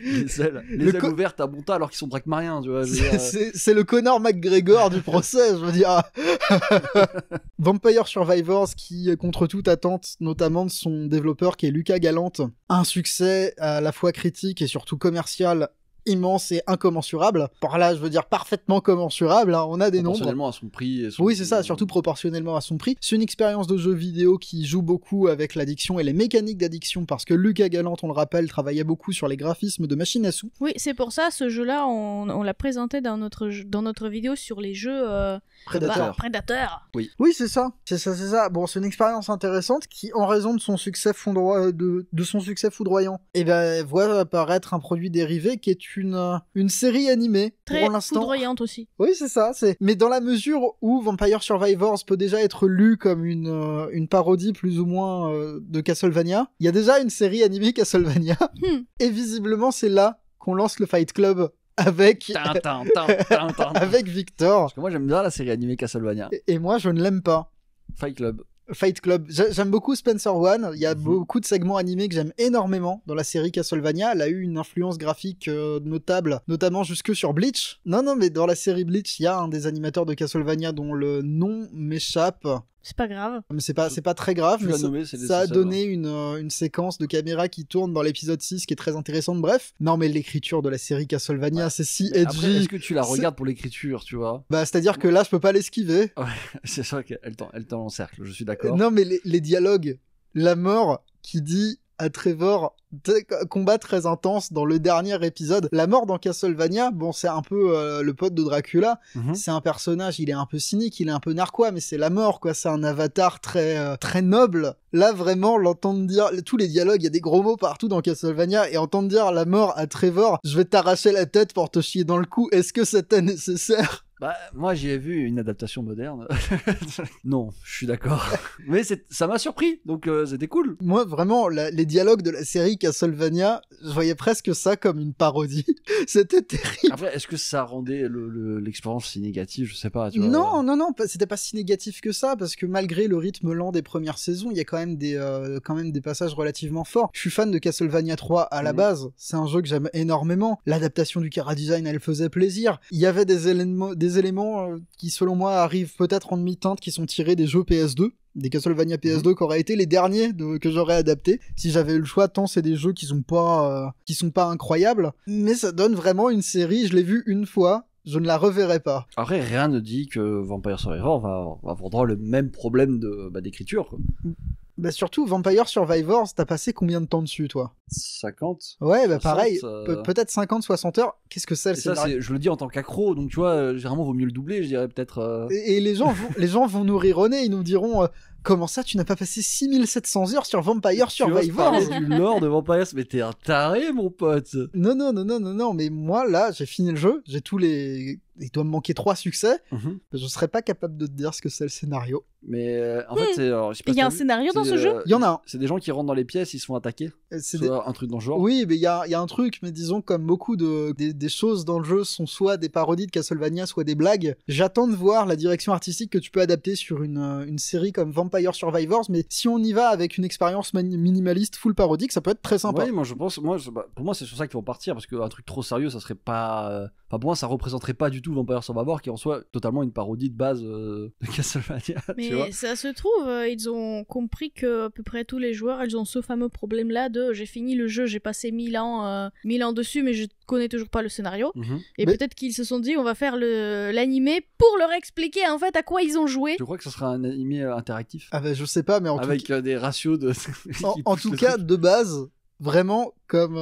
les ailes ouvertes à bon tas alors qu'ils sont Brackmariens, tu vois. C'est le Conor McGregor du procès, je veux dire. Vampire Survivors, qui, contre toute attente, notamment de son développeur, qui est Lucas Galante, a un succès à la fois critique et surtout commercial immense et incommensurable. Par là, je veux dire parfaitement commensurable, hein. On a des nombres. Proportionnellement à son prix. Oui, c'est ça, surtout proportionnellement à son prix. C'est une expérience de jeu vidéo qui joue beaucoup avec l'addiction et les mécaniques d'addiction, parce que Lucas Galante, on le rappelle, travaillait beaucoup sur les graphismes de machines à sous. Oui, c'est pour ça, ce jeu-là, on l'a présenté dans notre vidéo sur les jeux... Prédateur. Oui, c'est ça. C'est ça. Bon, c'est une expérience intéressante qui, en raison de son succès foudroyant, voit apparaître un produit dérivé qui est une série animée. Très pour l'instant. foudroyante aussi. Oui, c'est ça. Mais dans la mesure où Vampire Survivors peut déjà être lu comme une parodie plus ou moins de Castlevania, il y a déjà une série animée Castlevania. Et visiblement, c'est là qu'on lance le Fight Club. Avec Victor. Parce que moi j'aime bien la série animée Castlevania. Et moi je ne l'aime pas. Fight Club. J'aime beaucoup Spencer One. Il y a beaucoup de segments animés que j'aime énormément dans la série Castlevania. Elle a eu une influence graphique notable, notamment jusque sur Bleach. Non, mais dans la série Bleach, il y a un des animateurs de Castlevania dont le nom m'échappe. C'est pas grave. Mais c'est pas très grave, mais ça a donné une séquence de caméra qui tourne dans l'épisode 6 qui est très intéressante. Bref. Non, mais l'écriture de la série Castlevania, c'est si edgy. Après, est-ce que tu la regardes pour l'écriture, tu vois? C'est-à-dire que là, je peux pas l'esquiver. Ouais, c'est sûr qu'elle t'encercle, je suis d'accord. Non, mais les dialogues, la mort qui dit à Trevor, combat très intense dans le dernier épisode. La mort dans Castlevania, bon, c'est un peu le pote de Dracula. C'est un personnage, il est un peu cynique, il est un peu narquois, mais c'est la mort, quoi. C'est un avatar très noble. Là, vraiment, l'entendre dire, tous les dialogues, il y a des gros mots partout dans Castlevania, et entendre dire la mort à Trevor, je vais t'arracher la tête pour te chier dans le cou, est-ce que c'était nécessaire? Moi, j'y ai vu une adaptation moderne. Non, je suis d'accord. Mais ça m'a surpris, donc c'était cool. Moi, vraiment, les dialogues de la série Castlevania, je voyais presque ça comme une parodie. C'était terrible. Après, est-ce que ça rendait l'expérience si négative? Je sais pas, tu vois. Non, c'était pas si négatif que ça, parce que malgré le rythme lent des premières saisons, il y a quand même des passages relativement forts. Je suis fan de Castlevania 3 à la base. C'est un jeu que j'aime énormément. L'adaptation du chara-design, elle faisait plaisir. Il y avait des éléments qui, selon moi, arrivent peut-être en demi-teinte, qui sont tirés des jeux PS2, des Castlevania PS2 qui auraient été les derniers que j'aurais adaptés si j'avais eu le choix, tant c'est des jeux qui sont pas incroyables, mais ça donne vraiment une série. Je l'ai vue une fois, je ne la reverrai pas. Après, rien ne dit que Vampire Survivor va avoir droit le même problème d'écriture, quoi. Bah surtout, Vampire Survivors, t'as passé combien de temps dessus, toi? 50. Ouais, bah 60, pareil, peut-être 50-60 heures. Qu'est-ce que c'est le ça, scénario? je le dis en tant qu'accro, donc tu vois, généralement, vaut mieux le doubler, je dirais peut-être... Et les gens vont nous rire au nez, ils nous diront comment ça, tu n'as pas passé 6700 heures sur Vampire Survivors? Tu oses parler du lore de Vampire, mais t'es un taré, mon pote. Non, mais moi, là, j'ai fini le jeu, j'ai tous les... Il doit me manquer 3 succès, je serais pas capable de te dire ce que c'est le scénario. Mais en fait, c'est... alors, je sais pas Il si y a t'as un vu, scénario dans ce jeu? Il y en a un. C'est des gens qui rentrent dans les pièces, ils se font attaquer. C'est Un truc dans le genre. Oui, mais il y a un truc, mais disons, comme beaucoup des choses dans le jeu sont soit des parodies de Castlevania, soit des blagues, j'attends de voir la direction artistique que tu peux adapter sur une série comme Vampire Survivors, mais si on y va avec une expérience minimaliste, full parodique, ça peut être très sympa. Oui, moi je pense, pour moi c'est sur ça qu'ils vont partir, parce qu'un truc trop sérieux, ça serait pas... Enfin, pour moi, ça représenterait pas du tout Vampire Survivors, qui en soit totalement une parodie de base de Castlevania. Tu vois. Mais ça se trouve, ils ont compris que à peu près tous les joueurs, ils ont ce fameux problème-là de j'ai fini le jeu, j'ai passé 1000 ans dessus, mais je connais toujours pas le scénario. Et Mais- peut-être qu'ils se sont dit, on va faire l'animé pour leur expliquer en fait à quoi ils ont joué. Je crois que ce sera un animé interactif. Ah bah, je sais pas, mais Avec des ratios de... en tout cas, de base, vraiment, comme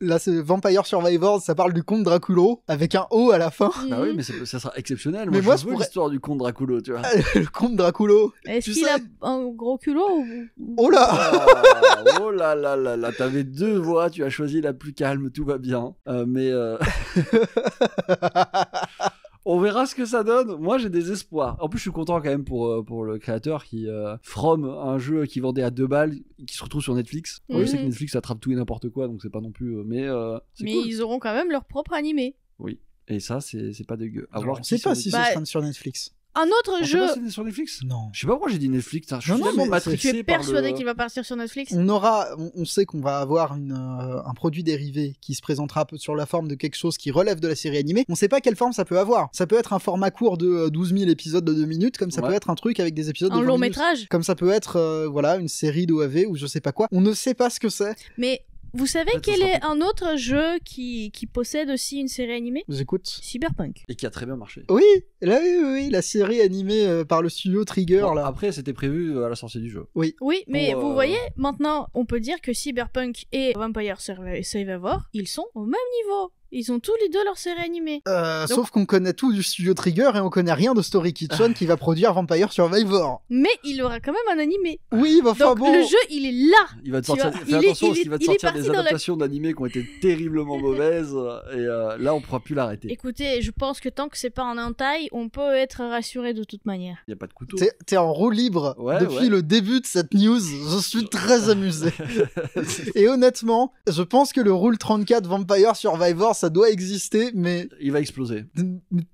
là, c'est Vampire Survivors, ça parle du comte Draculo, avec un O à la fin. Bah oui, mais ça sera exceptionnel. Mais Moi, moi, je je veux pourrais- l'histoire du comte Draculo, tu vois. Le comte Draculo. Est-ce Tu qu'il sais- a un gros culot Oh là. Ah, oh là là là là, t'avais deux voix, tu as choisi la plus calme, tout va bien. On verra ce que ça donne. Moi, j'ai des espoirs. En plus, je suis content quand même pour le créateur qui From, un jeu qui vendait à 2 balles, qui se retrouve sur Netflix. Mhm. Je sais que Netflix attrape tout et n'importe quoi, donc c'est pas non plus... mais c'est Mais cool. ils auront quand même leur propre animé. Oui. Et ça, c'est pas dégueu. À Alors, voir on qui sait pas sur si Netflix. ce Bah, sera sur Netflix. Un autre On sait jeu, pas si c'est sur Netflix. Non. Je sais pas pourquoi j'ai dit Netflix. Je suis Non, tellement mais matrixé tu es par persuadé le... qu'il va partir sur Netflix? On sait qu'on va avoir un produit dérivé qui se présentera un peu sur la forme de quelque chose qui relève de la série animée. On sait pas quelle forme ça peut avoir. Ça peut être un format court de 12 000 épisodes de 2 minutes, comme ça Ouais. peut être un truc avec des épisodes de Un 20 long minutes. métrage? Comme ça peut être voilà, une série d'OAV ou je sais pas quoi. On ne sait pas ce que c'est. Mais vous savez Peut-être quel ça sera est un autre jeu qui possède aussi une série animée? J'écoute. Cyberpunk. Et qui a très bien marché. Oui, la série animée par le studio Trigger, Bon, là. après, c'était prévu à la sortie du jeu. Oui, mais Pour, vous voyez, maintenant, on peut dire que Cyberpunk et Vampire Survivor, ils sont au même niveau. Ils ont tous les deux leur série animée. Sauf qu'on connaît tout du studio Trigger et on connaît rien de Story Kitchen qui va produire Vampire Survivor. Mais il aura quand même un animé. Oui, bah enfin Donc bon. le jeu, il est là. Il va te Tu sortir... vois, Fais attention parce qu'il va te il est sortir parti des dans la- adaptations d'animés qui ont été terriblement mauvaises. Et là, on pourra plus l'arrêter. Écoutez, je pense que tant que c'est pas en hentai, on peut être rassuré de toute manière. Il n'y a pas de couteau. T'es en roue libre Ouais, depuis ouais. le début de cette news. Je suis très amusé. Et honnêtement, je pense que le Rule 34 Vampire Survivor, ça doit exister, mais Il va exploser.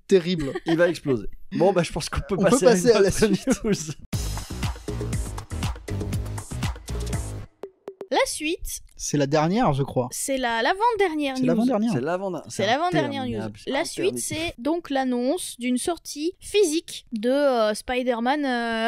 terrible. Il va exploser. Bon, bah, je pense qu'on peut On peut passer passer à une la autre suite. news. La suite, C'est la dernière, je crois. c'est l'avant-dernière C'est news. l'avant-dernière. C'est l'avant-dernière news. La suite, c'est donc l'annonce d'une sortie physique de Spider-Man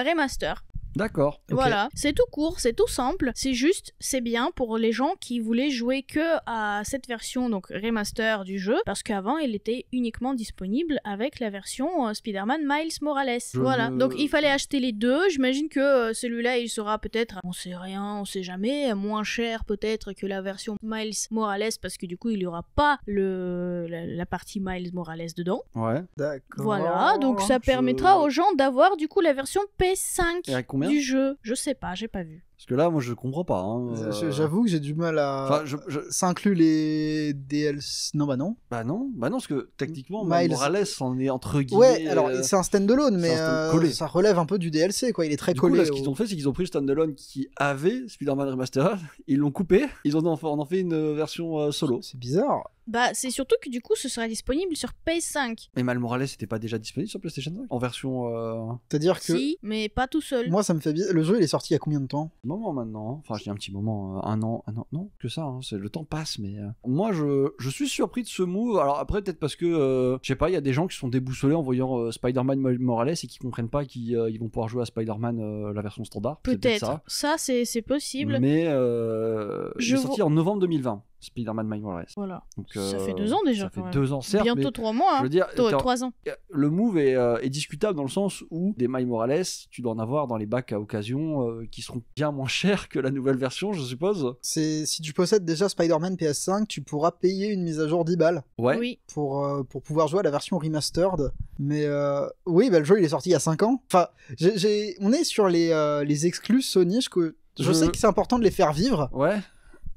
Remaster. D'accord. Ok. Voilà, c'est tout court, c'est tout simple, c'est juste, c'est bien pour les gens qui voulaient jouer que à cette version donc remaster du jeu, parce qu'avant il était uniquement disponible avec la version Spider-Man Miles Morales. Voilà, donc il fallait acheter les deux, j'imagine que celui-là il sera peut-être, on sait rien, on sait jamais, moins cher peut-être que la version Miles Morales, parce que du coup il y aura pas la partie Miles Morales dedans. Ouais. D'accord. Voilà, donc ça permettra aux gens d'avoir du coup la version PS5 Et à combien? du jeu. Je sais pas, j'ai pas vu. Parce que là, moi, je comprends pas. Hein. J'avoue que j'ai du mal à. Enfin, Ça inclut les DLC. Non, bah non. Bah non, parce que techniquement, Miles. Morales en est entre guillemets. Ouais, alors c'est un standalone, mais collé. ça relève un peu du DLC, quoi. Il est très Du coup, collé. là, ce qu'ils ont fait, c'est qu'ils ont pris le standalone qui avait Spider-Man Remastered, ils l'ont coupé, ils en ont fait une version solo. C'est bizarre. Bah, c'est surtout que du coup, ce sera disponible sur PS5. Mais Miles Morales n'était pas déjà disponible sur PlayStation 5 en version C'est-à-dire que. Si, mais pas tout seul. Moi, ça me fait bien. Le jeu, il est sorti il y a combien de temps? moment maintenant. Enfin, je dis un petit moment, un an, non, que ça. Hein, le temps passe, mais moi, je suis surpris de ce move. Alors après, peut-être parce que je sais pas, il y a des gens qui sont déboussolés en voyant Spider-Man Morales et qui comprennent pas qu'ils ils vont pouvoir jouer à Spider-Man la version standard. C'est Peut-être. ça. Ça, c'est possible. Mais il est sorti en novembre 2020. Spider-Man Miles Morales. Voilà. Donc, ça fait 2 ans déjà. Ça fait quand même. 2 ans, certes. Bientôt mais 3 mois. je veux dire, 3 ans. le move est discutable dans le sens où des Miles Morales, tu dois en avoir dans les bacs à occasion qui seront bien moins chers que la nouvelle version, je suppose. Si tu possèdes déjà Spider-Man PS5, tu pourras payer une mise à jour 10 balles Ouais. Oui. pour pouvoir jouer à la version remastered. Mais oui, le jeu il est sorti il y a 5 ans. Enfin, on est sur les exclus Sony. Je sais que c'est important de les faire vivre. Ouais.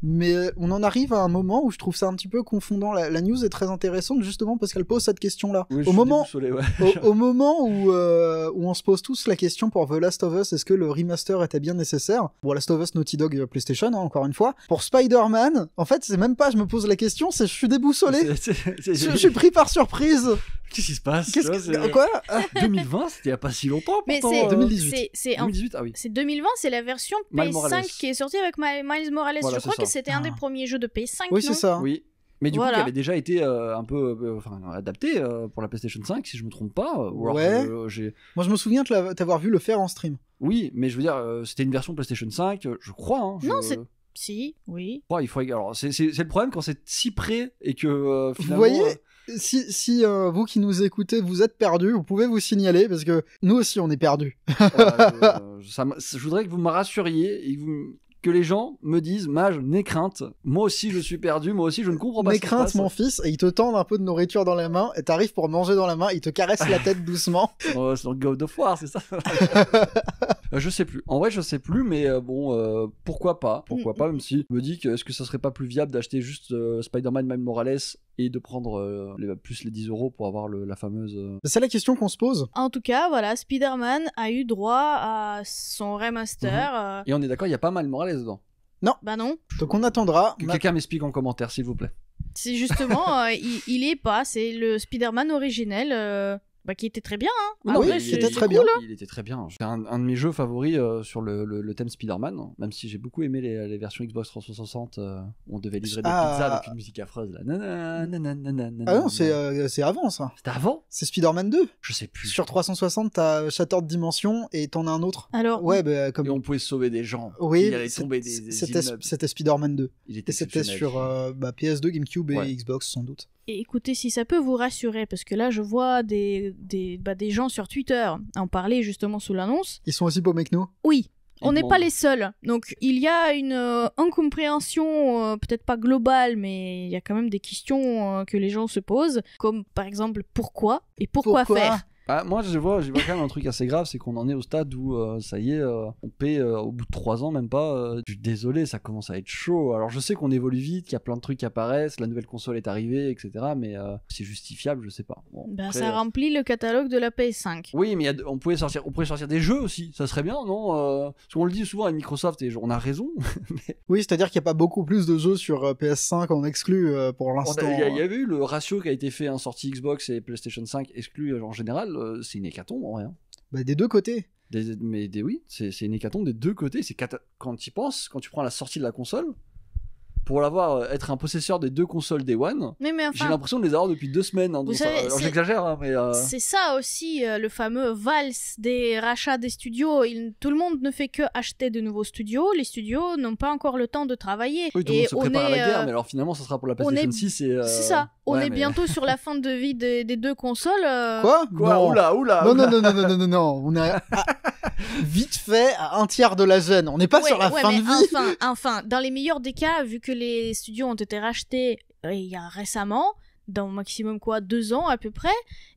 Mais on en arrive à un moment où je trouve ça un petit peu confondant. La news est très intéressante justement parce qu'elle pose cette question-là. Oui, au moment ouais. au moment où on se pose tous la question pour The Last of Us, est-ce que le remaster était bien nécessaire? Bon, Last of Us, Naughty Dog, PlayStation, hein, encore une fois. Pour Spider-Man, en fait, c'est même pas je me pose la question, c'est je suis déboussolé. Je suis pris par surprise. Qu'est-ce qui se passe? Quoi? 2020, c'était il y a pas si longtemps. Mais pourtant, c'est 2018. C'est 2018, ah oui. C'est 2020, c'est la version Miles PS5 Morales. qui est sortie avec Miles Morales. Voilà, Je crois c'est que ça. c'était un des premiers jeux de PS5. Oui, non c'est ça. Oui. Mais du coup, Voilà. qui avait déjà été un peu adapté pour la PlayStation 5, si je me trompe pas. Ou alors Ouais. j'ai... Moi, je me souviens de t'avoir vu le faire en stream. Oui, mais je veux dire, c'était une version PlayStation 5, je crois. Hein, Non, c'est- Si, oui. crois, il faut... Alors, c'est le problème quand c'est si près et que Vous finalement... voyez, si vous qui nous écoutez, vous êtes perdus, vous pouvez vous signaler parce que nous aussi on est perdus. voilà, je voudrais que vous me rassuriez et que les gens me disent, Mage, n'aie crainte, moi aussi je suis perdu, moi aussi je ne comprends pas Mes ce qui se craintes, passe. mon fils, et ils te tendent un peu de nourriture dans la main, et t'arrives pour manger dans la main, ils te caressent la tête doucement. Oh, c'est dans God of War, c'est ça. Je sais plus. En vrai, je sais plus, mais bon, pourquoi pas, même si je me dis que est-ce que ça serait pas plus viable d'acheter juste Spider-Man Miles Morales et de prendre plus les 10 € pour avoir la fameuse. C'est la question qu'on se pose. En tout cas, voilà, Spider-Man a eu droit à son remaster. Et on est d'accord, il y a pas Miles Morales dedans. Bah non, Donc on attendra. Que quelqu'un m'explique en commentaire, s'il vous plaît. c'est justement, il y est pas. C'est le Spider-Man originel. Qui était très bien. Hein. Non, oui, Après, c'était c'est très cool, bien. hein. Il était très bien. C'est un de mes jeux favoris sur le thème Spider-Man, même si j'ai beaucoup aimé les versions Xbox 360 où on devait livrer des pizzas avec une musique affreuse. Là. Ah non, c'est avant ça. C'était avant? C'est Spider-Man 2. Je sais plus. Sur 360, t'as Shattered Dimension et t'en as un autre. Alors, Ouais, bah, comme. Et on pouvait sauver des gens. Oui, Il allait tomber des immeubles. c'était Spider-Man 2. Il était Et c'était exceptionnel. sur PS2, GameCube et Ouais. Xbox sans doute. et écoutez, si ça peut vous rassurer, parce que là, je vois des gens sur Twitter en parler justement sous l'annonce. Ils sont aussi paumés que nous. Oui, on Ils n'est pas demandent. les seuls. Donc, il y a une incompréhension, peut-être pas globale, mais il y a quand même des questions que les gens se posent, comme par exemple pourquoi et pourquoi faire. Ah, moi, je vois quand même un truc assez grave, c'est qu'on en est au stade où, ça y est, on paie au bout de 3 ans, même pas. Je suis désolé, ça commence à être chaud. Alors, je sais qu'on évolue vite, qu'il y a plein de trucs qui apparaissent, la nouvelle console est arrivée, etc. Mais c'est justifiable, je sais pas. Bon, Ben, après, ça remplit le catalogue de la PS5. Oui, mais on pourrait sortir des jeux aussi, ça serait bien, non? Parce qu'on le dit souvent avec Microsoft, et on a raison. Oui, c'est-à-dire qu'il n'y a pas beaucoup plus de jeux sur PS5 en exclu pour l'instant. Il y avait eu le ratio qui a été fait en sortie Xbox et PlayStation 5 exclus en général, c'est une hécatombe en vrai. Hein. Bah, des deux côtés. Oui, c'est une hécatombe des deux côtés. Quand tu y penses, quand tu prends la sortie de la console, pour être un possesseur des deux consoles Day One, Mais j'ai enfin, l'impression de les avoir depuis 2 semaines. Hein, Vous donc savez, alors c'est- j'exagère, hein, mais c'est ça aussi le fameux valse des rachats des studios. Tout le monde ne fait que acheter de nouveaux studios. Les studios n'ont pas encore le temps de travailler. oui, tout le Et monde se prépare à la guerre, euh, mais alors finalement, ça sera pour la on PlayStation est- 6. Et, c'est ça. On ouais, est mais- bientôt sur la fin de vie des deux consoles. Quoi Non. Oula. Non, non. On est vite fait à un tiers de la gêne. On n'est pas sur la fin de mais vie. enfin, dans les meilleurs des cas, vu que les studios ont été rachetés il y a récemment, dans maximum 2 ans à peu près,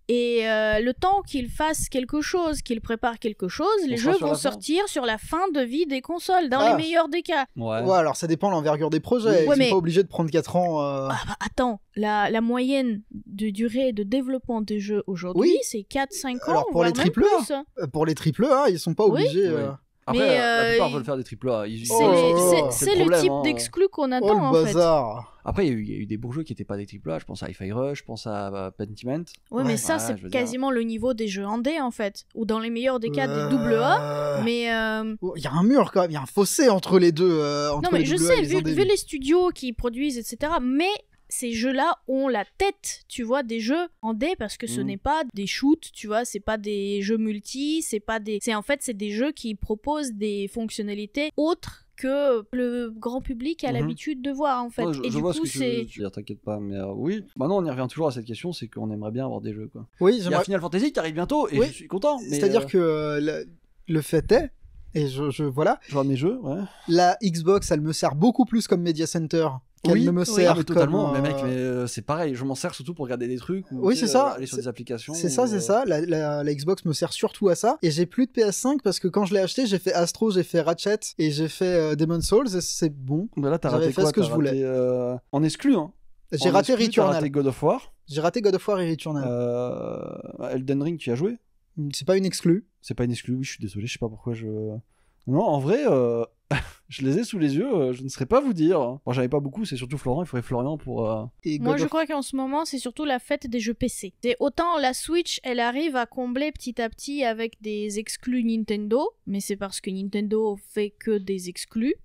et le temps qu'ils fassent quelque chose, qu'ils préparent quelque chose, les sera jeux sur vont la fin. sortir sur la fin de vie des consoles, dans Ah. les meilleurs des cas. Ouais. Ouais, alors ça dépend de l'envergure des projets. Oui. Ils Ouais, sont mais- pas obligés de prendre 4 ans. Ah bah, attends, la moyenne de durée de développement des jeux aujourd'hui, Oui. c'est 4-5 ans, Alors, pour voire les même triple A, plus. Pour les AAA, ils sont pas Oui. obligés. Oui. Après, Mais, la plupart il- veulent faire des AAA. C'est Oh là là. c'est le le problème, type hein. d'exclus qu'on Oh attend le en fait. bazar. Après, il y a eu des beaux jeux qui n'étaient pas des AAA. Je pense à Hi-Fi Rush, je pense à Pentiment. Ouais, mais Ouais, ça, je c'est veux dire. quasiment le niveau des jeux indés, en fait. Ou dans les meilleurs des cas, des double A. Mais Il y a un mur quand même, il y a un fossé entre les deux. Entre non, mais les je double A et sais, les indés. vu les studios qui produisent, etc. Mais ces jeux-là ont la tête, tu vois, des jeux indés parce que ce Mhm. n'est pas des shoots, tu vois, c'est pas des jeux multi, c'est pas des. C'est en fait, c'est des jeux qui proposent des fonctionnalités autres que le grand public a l'habitude de voir en fait. Ouais, et je du vois coup, ce que tu veux dire, t'inquiète pas. Mais oui, maintenant on y revient toujours à cette question, c'est qu'on aimerait bien avoir des jeux quoi. Oui, Il y a Final Fantasy qui arrive bientôt et oui. je suis content. C'est-à-dire que le fait est, et voilà, je vois mes jeux, ouais. La Xbox, elle me sert beaucoup plus comme Media Center qu'elle ne me sert mais totalement. comme... Mais mec, c'est pareil, je m'en sers surtout pour regarder des trucs. Ou, c'est ça. Aller sur des applications. C'est ça. La Xbox me sert surtout à ça. Et j'ai plus de PS5 parce que quand je l'ai acheté, j'ai fait Astro, j'ai fait Ratchet et j'ai fait Demon's Souls et c'est bon. Bah là, t'as raté fait quoi? Ce que je voulais. En exclu, hein. J'ai raté Returnal. T'as raté God of War. J'ai raté God of War et Returnal. Elden Ring, tu y as joué? C'est pas une exclue. C'est pas une exclue, oui, je suis désolé, je sais pas pourquoi je... Non, en vrai, je les ai sous les yeux, je ne saurais pas vous dire. Bon, j'avais pas beaucoup, c'est surtout Florent, il faudrait Florian pour... Moi, je crois qu'en ce moment, c'est surtout la fête des jeux PC. C'est autant la Switch, elle arrive à combler petit à petit avec des exclus Nintendo, mais c'est parce que Nintendo fait que des exclus.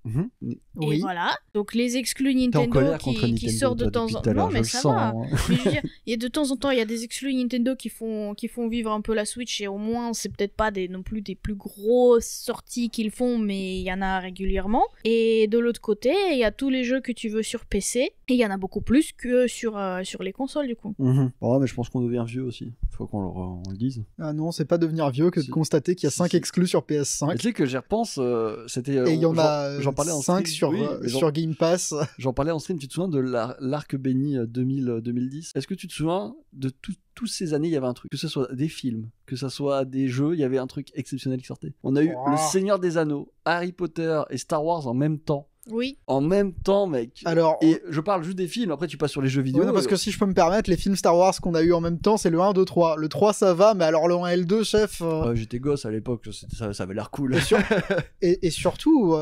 Et voilà. Donc les exclus Nintendo qui sortent de temps en temps... Non, mais ça va. Mais je veux dire, de temps en temps, il y a des exclus Nintendo qui font vivre un peu la Switch, et au moins, c'est peut-être pas non plus des plus grosses sorties qu'ils font, mais il y en a régulièrement. Et de l'autre côté, il y a tous les jeux que tu veux sur PC, et il y en a beaucoup plus que sur les consoles du coup. Oh, mais je pense qu'on devient vieux aussi. Faut qu'on le dise. Ah non, c'est pas devenir vieux que de constater qu'il y a 5 exclus sur PS5. Et tu sais que j'y repense, c'était... Et il y en a j'en parlais en 5 stream, sur Game Pass. J'en parlais en stream, tu te souviens de l'arc béni 2010? Est-ce que tu te souviens de toutes ces années, il y avait un truc, que ce soit des films, que ce soit des jeux, il y avait un truc exceptionnel qui sortait. On a eu Le Seigneur des Anneaux, Harry Potter et Star Wars en même temps. Oui. En même temps, mec. Alors, et je parle juste des films, après tu passes sur les jeux vidéo. Oui, non, parce que si je peux me permettre, les films Star Wars qu'on a eu en même temps, c'est le 1, 2, 3. Le 3, ça va, mais alors le 1 et le 2, chef... J'étais gosse à l'époque, ça avait l'air cool. Et surtout,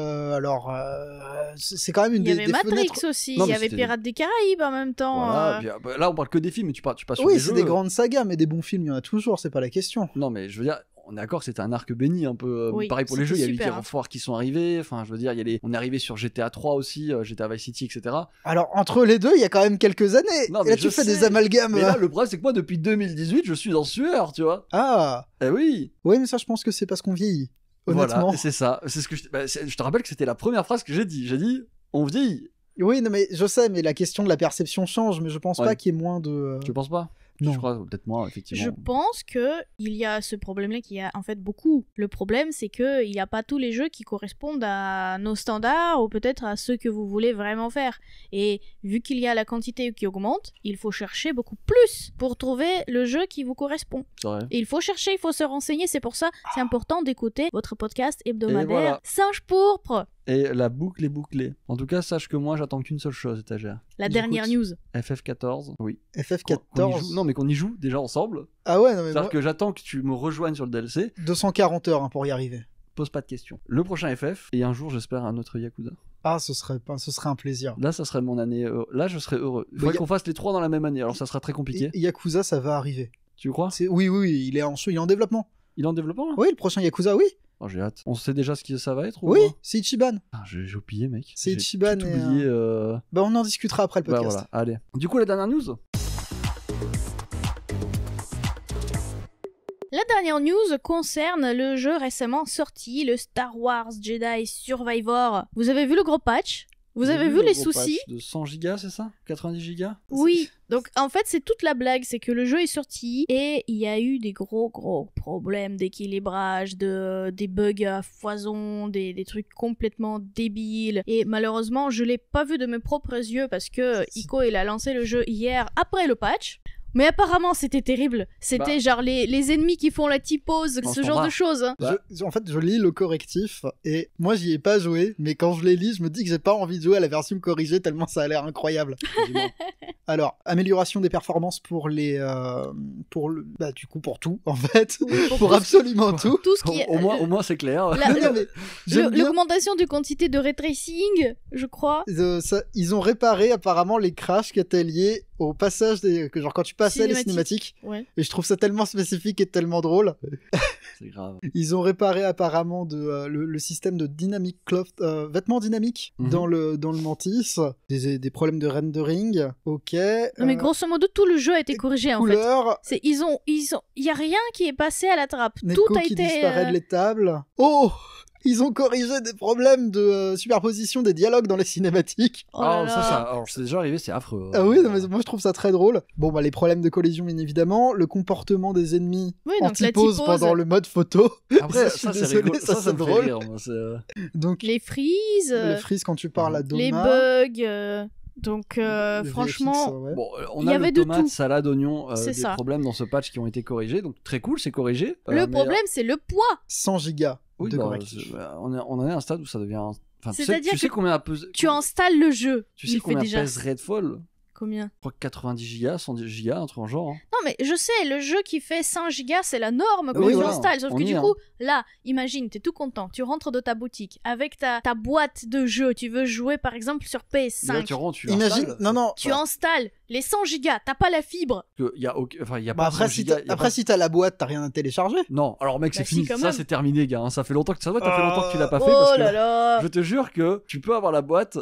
c'est quand même une des fenêtres... Il y avait Matrix aussi, il y avait Pirates des Caraïbes en même temps. Voilà, là on parle que des films, mais tu passes sur les jeux. Oui, c'est des grandes sagas, mais des bons films, il y en a toujours, c'est pas la question. Non, mais je veux dire... On est d'accord, c'était un arc béni un peu. Pareil pour les jeux, il y a eu les Gears of War qui sont arrivés. Enfin, je veux dire, on est arrivé sur GTA 3 aussi, GTA Vice City, etc. Alors, entre les deux, il y a quand même quelques années. Non, et là, tu fais des amalgames. Mais là, le problème, c'est que moi, depuis 2018, je suis en sueur, tu vois. Ah. Eh oui. Oui, mais ça, je pense que c'est parce qu'on vieillit. Honnêtement. Voilà, c'est ça. C'est ce que je te rappelle que c'était la première phrase que j'ai dit. J'ai dit, on vieillit. Oui, non, mais je sais, mais la question de la perception change, mais je pense pas qu'il y ait moins de... Tu penses pas? Non. Je crois, peut-être moi, effectivement. Je pense qu'il y a ce problème-là qui a en fait beaucoup. Le problème, c'est qu'il n'y a pas tous les jeux qui correspondent à nos standards ou peut-être à ceux que vous voulez vraiment faire. Et vu qu'il y a la quantité qui augmente, il faut chercher beaucoup plus pour trouver le jeu qui vous correspond. C'est vrai. Et il faut chercher, il faut se renseigner. C'est pour ça c'est important d'écouter votre podcast hebdomadaire Singe Pourpre. Et la boucle est bouclée. En tout cas, sache que moi, j'attends qu'une seule chose, étagère. La dernière news. FF14, oui. FF14 Non, mais qu'on y joue déjà ensemble. Ah ouais, non, mais c'est-à-dire que j'attends que tu me rejoignes sur le DLC. 240 heures pour y arriver. Pose pas de questions. Le prochain FF, et un jour, j'espère, un autre Yakuza. Ah, ce serait un plaisir. Là, ça serait mon année. Là, je serais heureux. Il faudrait qu'on fasse les 3 dans la même année, alors ça sera très compliqué. Yakuza, ça va arriver. Tu crois? Oui, il est en développement. Il est en développement là? Oui, le prochain Yakuza, oui. Oh, j'ai hâte. On sait déjà ce que ça va être? Oui, c'est Ichiban. Ah, j'ai oublié, mec. C'est Ichiban. J'ai oublié. Bah, on en discutera après le podcast. Bah, voilà, allez. Du coup, la dernière news? La dernière news concerne le jeu récemment sorti, le Star Wars Jedi Survivor. Vous avez vu le gros patch? Vous avez vu les soucis? De 100 gigas, c'est ça? 90 gigas? Oui. Donc en fait c'est toute la blague, c'est que le jeu est sorti et il y a eu des gros problèmes d'équilibrage, des bugs à foison, des trucs complètement débiles. Et malheureusement je l'ai pas vu de mes propres yeux parce que Ico il a lancé le jeu hier après le patch. Mais apparemment c'était terrible. C'était genre les ennemis qui font la T-pose, ce genre de choses. Hein. En fait, je lis le correctif et moi j'y ai pas joué, mais quand je les lis, je me dis que j'ai pas envie de jouer à la version corrigée tellement ça a l'air incroyable. Alors, amélioration des performances pour tout en fait, pour absolument tout. Tout ce qui au moins c'est clair. L'augmentation de quantité de ray tracing, je crois. Ils ont réparé apparemment les crashs qui étaient liés au passage genre quand tu passais les cinématiques. Ouais. Et je trouve ça tellement spécifique et tellement drôle. C'est grave. Ils ont réparé apparemment le système de dynamic cloth, vêtements dynamiques dans le Mantis, des problèmes de rendering. Ok. Non mais grosso modo tout le jeu a été corrigé en fait. Il y a rien qui est passé à la trappe. Neko tout a qui été disparaît de l'étable. Oh, Ils ont corrigé des problèmes de superposition des dialogues dans les cinématiques. Oh là là. Alors c'est déjà arrivé, c'est affreux. Ah oui, non, mais moi je trouve ça très drôle. Bon, bah les problèmes de collision, bien évidemment. Le comportement des ennemis Oui, en donc la typose typose. pendant le mode photo. Après, je suis ça c'est désolé, rigolo, ça c'est me fait drôle. rire, moi, Donc, Les frises, le freeze quand tu parles à Doma. les bugs. Donc le franchement, VFX, ouais. Bon, on Il y a avait le de tomate, tout. salade, oignon, C'est des ça. problèmes dans ce patch qui ont été corrigés, donc très cool, c'est corrigé. le Mais, problème c'est le poids. 100 gigas oui, de bah, correctif. on en est à un stade où ça devient. Enfin, C'est-à-dire tu sais que combien pèse. Tu installes le jeu. Tu sais Il fait combien déjà pèse Redfall? combien? Je crois que 90 gigas, 110 gigas, un truc en genre. Hein. Non mais je sais, le jeu qui fait 100 gigas c'est la norme quand Oui, tu voilà. installes. Sauf On que y du est, coup, là, imagine, t'es tout content, tu rentres de ta boutique avec ta boîte de jeu, tu veux jouer par exemple sur Là, PS5. tu rentres, tu Imagine, installes, non, Tu installes les 100 gigas, t'as pas la fibre. Il y a, enfin, y a bah pas après, 100 si gigas. t'as, y a après pas- si t'as la boîte, t'as rien à télécharger. Non, alors mec, c'est Bah si, fini. quand Ça, même. c'est terminé, gars. Hein. Ça fait longtemps que ça fait longtemps que tu l'as pas fait Oh parce que là là. je te jure que tu peux avoir la boîte.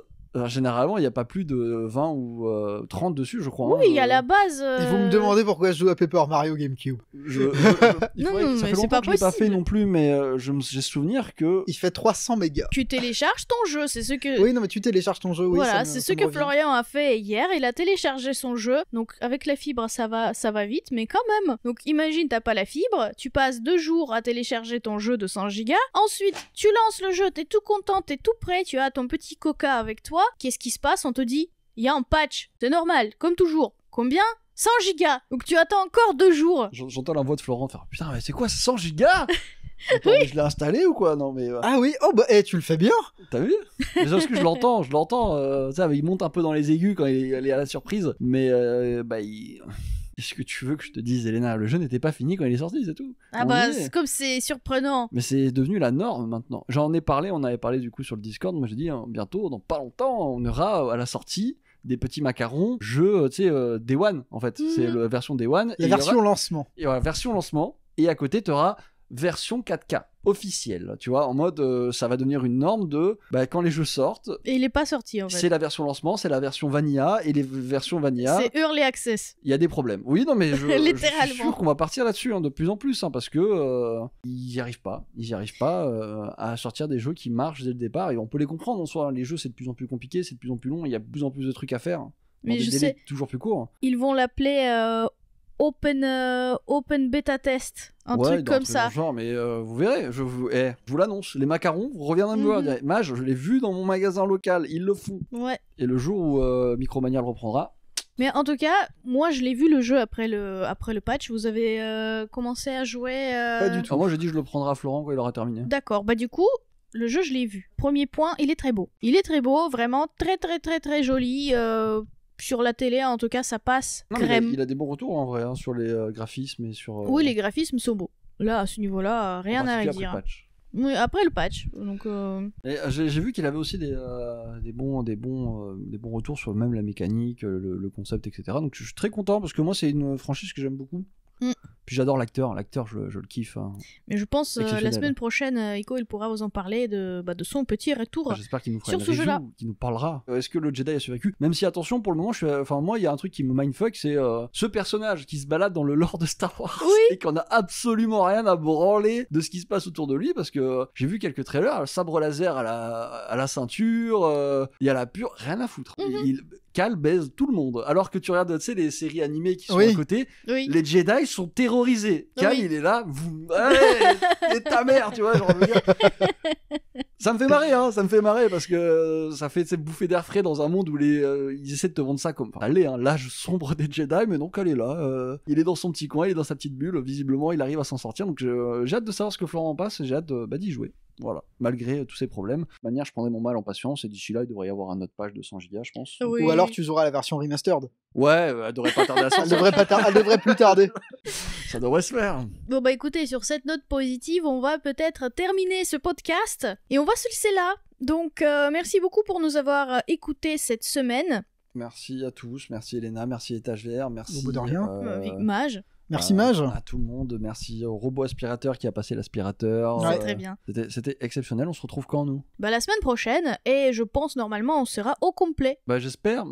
Généralement, il n'y a pas plus de 20 ou 30 dessus, je crois. Oui, il y a hein. la base. Et vous me demandez pourquoi je joue à Paper Mario GameCube. Il Non, faudrait que- non, ça mais fait c'est longtemps pas que je l'ai pas fait possible. non plus, mais j'ai souvenir que. Il fait 300 mégas. Tu télécharges ton jeu, c'est ce que. Oui, non, mais tu télécharges ton jeu, oui. Voilà, ça me- c'est ça ce me que revient. Florian a fait hier. Il a téléchargé son jeu. Donc, avec la fibre, ça va vite, mais quand même. Donc, imagine, t'as pas la fibre. Tu passes 2 jours à télécharger ton jeu de 100 gigas. Ensuite, tu lances le jeu, t'es tout content, t'es tout prêt. Tu as ton petit coca avec toi. Qu'est-ce qui se passe? On te dit, il y a un patch. C'est normal, comme toujours. Combien? 100 gigas. Donc, tu attends encore 2 jours. J'entends la voix de Florent faire putain, mais c'est quoi 100 gigas? Attends, mais je l'ai installé ou quoi? Non, mais. Ah oui, oh bah, tu le fais bien. T'as vu? Déjà parce que je l'entends, tu sais, il monte un peu dans les aigus quand il est à la surprise, mais Qu'est-ce que tu veux que je te dise, Elena? Le jeu n'était pas fini quand il est sorti, c'est tout. Ah On bah, y est. c'est comme c'est surprenant. Mais c'est devenu la norme maintenant. J'en ai parlé, on avait parlé du coup sur le Discord, moi j'ai dit hein, bientôt, dans pas longtemps, on aura à la sortie des petits macarons, jeu, tu sais, Day One en fait. C'est la version Day One. La version lancement. Il y aura version lancement, et à côté tu auras version 4K officielle, tu vois, en mode ça va devenir une norme de quand les jeux sortent, Et il est pas sorti en fait. c'est la version lancement, c'est la version vanilla, et les versions vanilla, C'est Early Access. il y a des problèmes. Oui, non, mais je suis Littéralement. sûr qu'on va partir là-dessus hein, de plus en plus, hein, parce que ils y arrivent pas. Ils y arrivent pas à sortir des jeux qui marchent dès le départ, et on peut les comprendre en soi. Les jeux, c'est de plus en plus compliqué, c'est de plus en plus long, il y a de plus en plus de trucs à faire. Dans Mais des je délais sais. toujours plus courts. Ils vont l'appeler Open Beta Test. Un truc dans comme ça. Genre, mais vous verrez, je vous l'annonce. Les macarons, vous reviendrez me voir. Dire, Mage, je l'ai vu dans mon magasin local, ils le font. Ouais. Et le jour où Micromania le reprendra, Mais en tout cas, moi je l'ai vu le jeu après le patch. Vous avez commencé à jouer. Pas du tout. alors moi j'ai dit je le prendrai à Florent quand il aura terminé. D'accord. Bah du coup, le jeu je l'ai vu. Premier point, il est très beau. Il est très beau, vraiment très très très très joli. Sur la télé, en tout cas, ça passe Non, mais crème. il a des bons retours en vrai hein, sur les graphismes et sur. Oui, les graphismes sont beaux. Là, à ce niveau-là, rien à particulier dire. après le patch. Oui, après le patch. Donc, Et, j'ai vu qu'il avait aussi des bons retours sur même la mécanique, le concept, etc. Donc je suis très content parce que moi c'est une franchise que j'aime beaucoup. Mm. Puis j'adore l'acteur, je le kiffe. Hein. mais je pense la Exceptionnel. semaine prochaine, Ico, il pourra vous en parler de son petit retour. J'espère qu'il nous fera Sur une ce jeu-là. review, qu'il nous parlera. Est-ce que le Jedi a survécu? Même si attention, pour le moment, moi il y a un truc qui me mindfuck, c'est ce personnage qui se balade dans le lore de Star Wars Oui. et qu'on a absolument rien à branler de ce qui se passe autour de lui parce que j'ai vu quelques trailers, le sabre laser à la ceinture, il y a la pure rien à foutre. Cal baise tout le monde. Alors que tu regardes, tu sais, les séries animées qui sont Oui. à côté, Oui. les Jedi sont terrorisés. Cal, Oui. il est là, et ta mère, tu vois, genre, je veux dire. Ça me fait marrer, hein, ça me fait marrer parce que ça fait bouffer d'air frais dans un monde où ils essaient de te vendre ça comme. Enfin, allez, hein, l'âge sombre des Jedi, mais non, Cal est là. Il est dans son petit coin, il est dans sa petite bulle. Visiblement, il arrive à s'en sortir. Donc, j'ai hâte de savoir ce que Florent en passe et j'ai hâte d'y jouer. Voilà, malgré tous ces problèmes. De toute manière, je prendrai mon mal en patience et d'ici là, il devrait y avoir un autre patch de 100 Go, je pense. Oui. Ou alors tu joueras la version remastered. Ouais, elle devrait pas tarder à Elle sortir. devrait plus tarder. Ça devrait se faire. Bon bah écoutez, sur cette note positive, on va peut-être terminer ce podcast et on va se laisser là. Donc merci beaucoup pour nous avoir écoutés cette semaine. Merci à tous, merci Elena, merci EtageVR, merci Au bout de rien. Mage, Merci Mage. à tout le monde, merci au robot aspirateur qui a passé l'aspirateur. c'est très bien. C'était exceptionnel, on se retrouve quand nous? Bah la semaine prochaine, et je pense normalement on sera au complet. Bah j'espère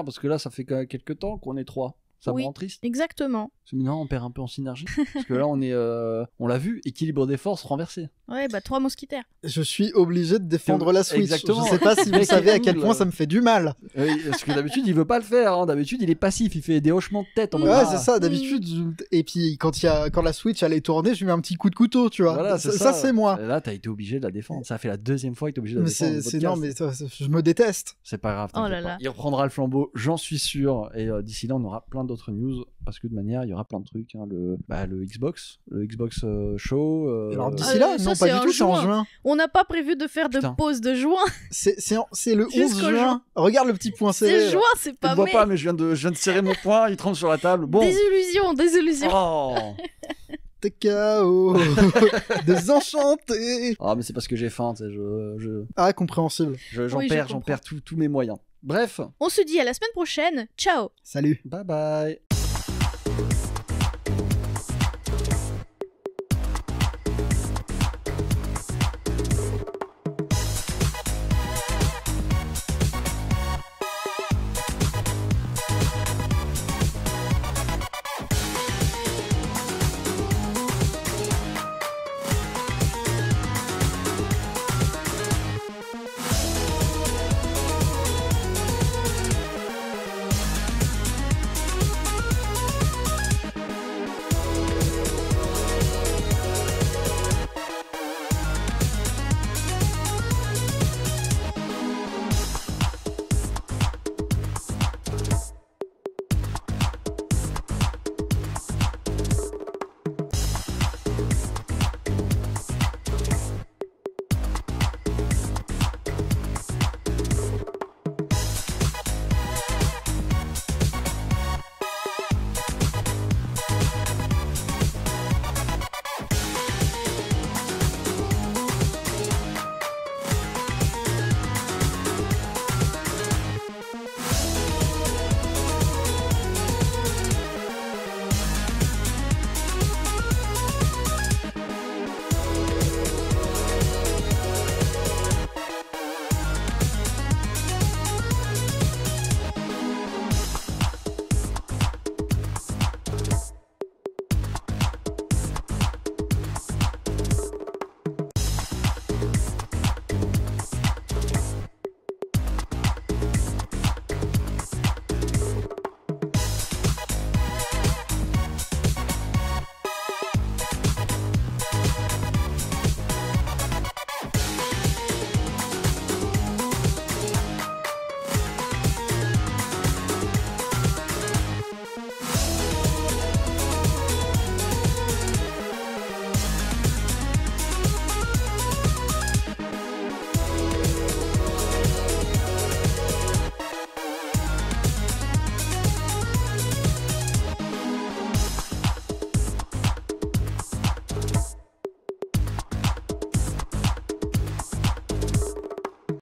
parce que là ça fait quand même quelques temps qu'on est 3. Ça Oui. me rend triste. Exactement. Parce que maintenant on perd un peu en synergie. Parce que là on l'a vu, équilibre des forces renversé. Ouais, bah 3 mousquetaires. Je suis obligé de défendre la Switch. Exactement. Je sais pas si vous savez à quel point ça me fait du mal. Oui, parce que d'habitude, il veut pas le faire. Hein. D'habitude, il est passif. Il fait des hochements de tête. En mode, Ouais, ah. c'est ça, d'habitude. Et puis, quand la Switch allait tourner, je lui mets un petit coup de couteau, tu vois. Voilà, ça, c'est moi. Là, t'as été obligé de la défendre. Ça fait la 2e fois que t'es obligé de la Mais défendre. non, mais je me déteste. C'est pas grave. Oh là t'inquiète pas. là. Il reprendra le flambeau, j'en suis sûr. Et d'ici là, on aura plein d'autres news. Parce que de manière, il y aura plein de trucs. Hein. Le Xbox Show. Alors d'ici là, ça, non, c'est pas du en tout, c'est en juin. juin. On n'a pas prévu de faire de Putain. pause de juin. C'est le 11 Jusqu'au juin. juin. Regarde le petit point serré. C'est là. juin, c'est Tu pas ne vois mai. pas, mais je viens de serrer mon poing. Il tremble sur la table. Bon. Désillusion. Oh. T'es KO. Désenchanté. Ah, mais c'est parce que j'ai faim. Tu sais, Ah, compréhensible. j'en Oui, je perds comprends. tous mes moyens. Bref. On se dit à la semaine prochaine. Ciao. Salut. Bye bye.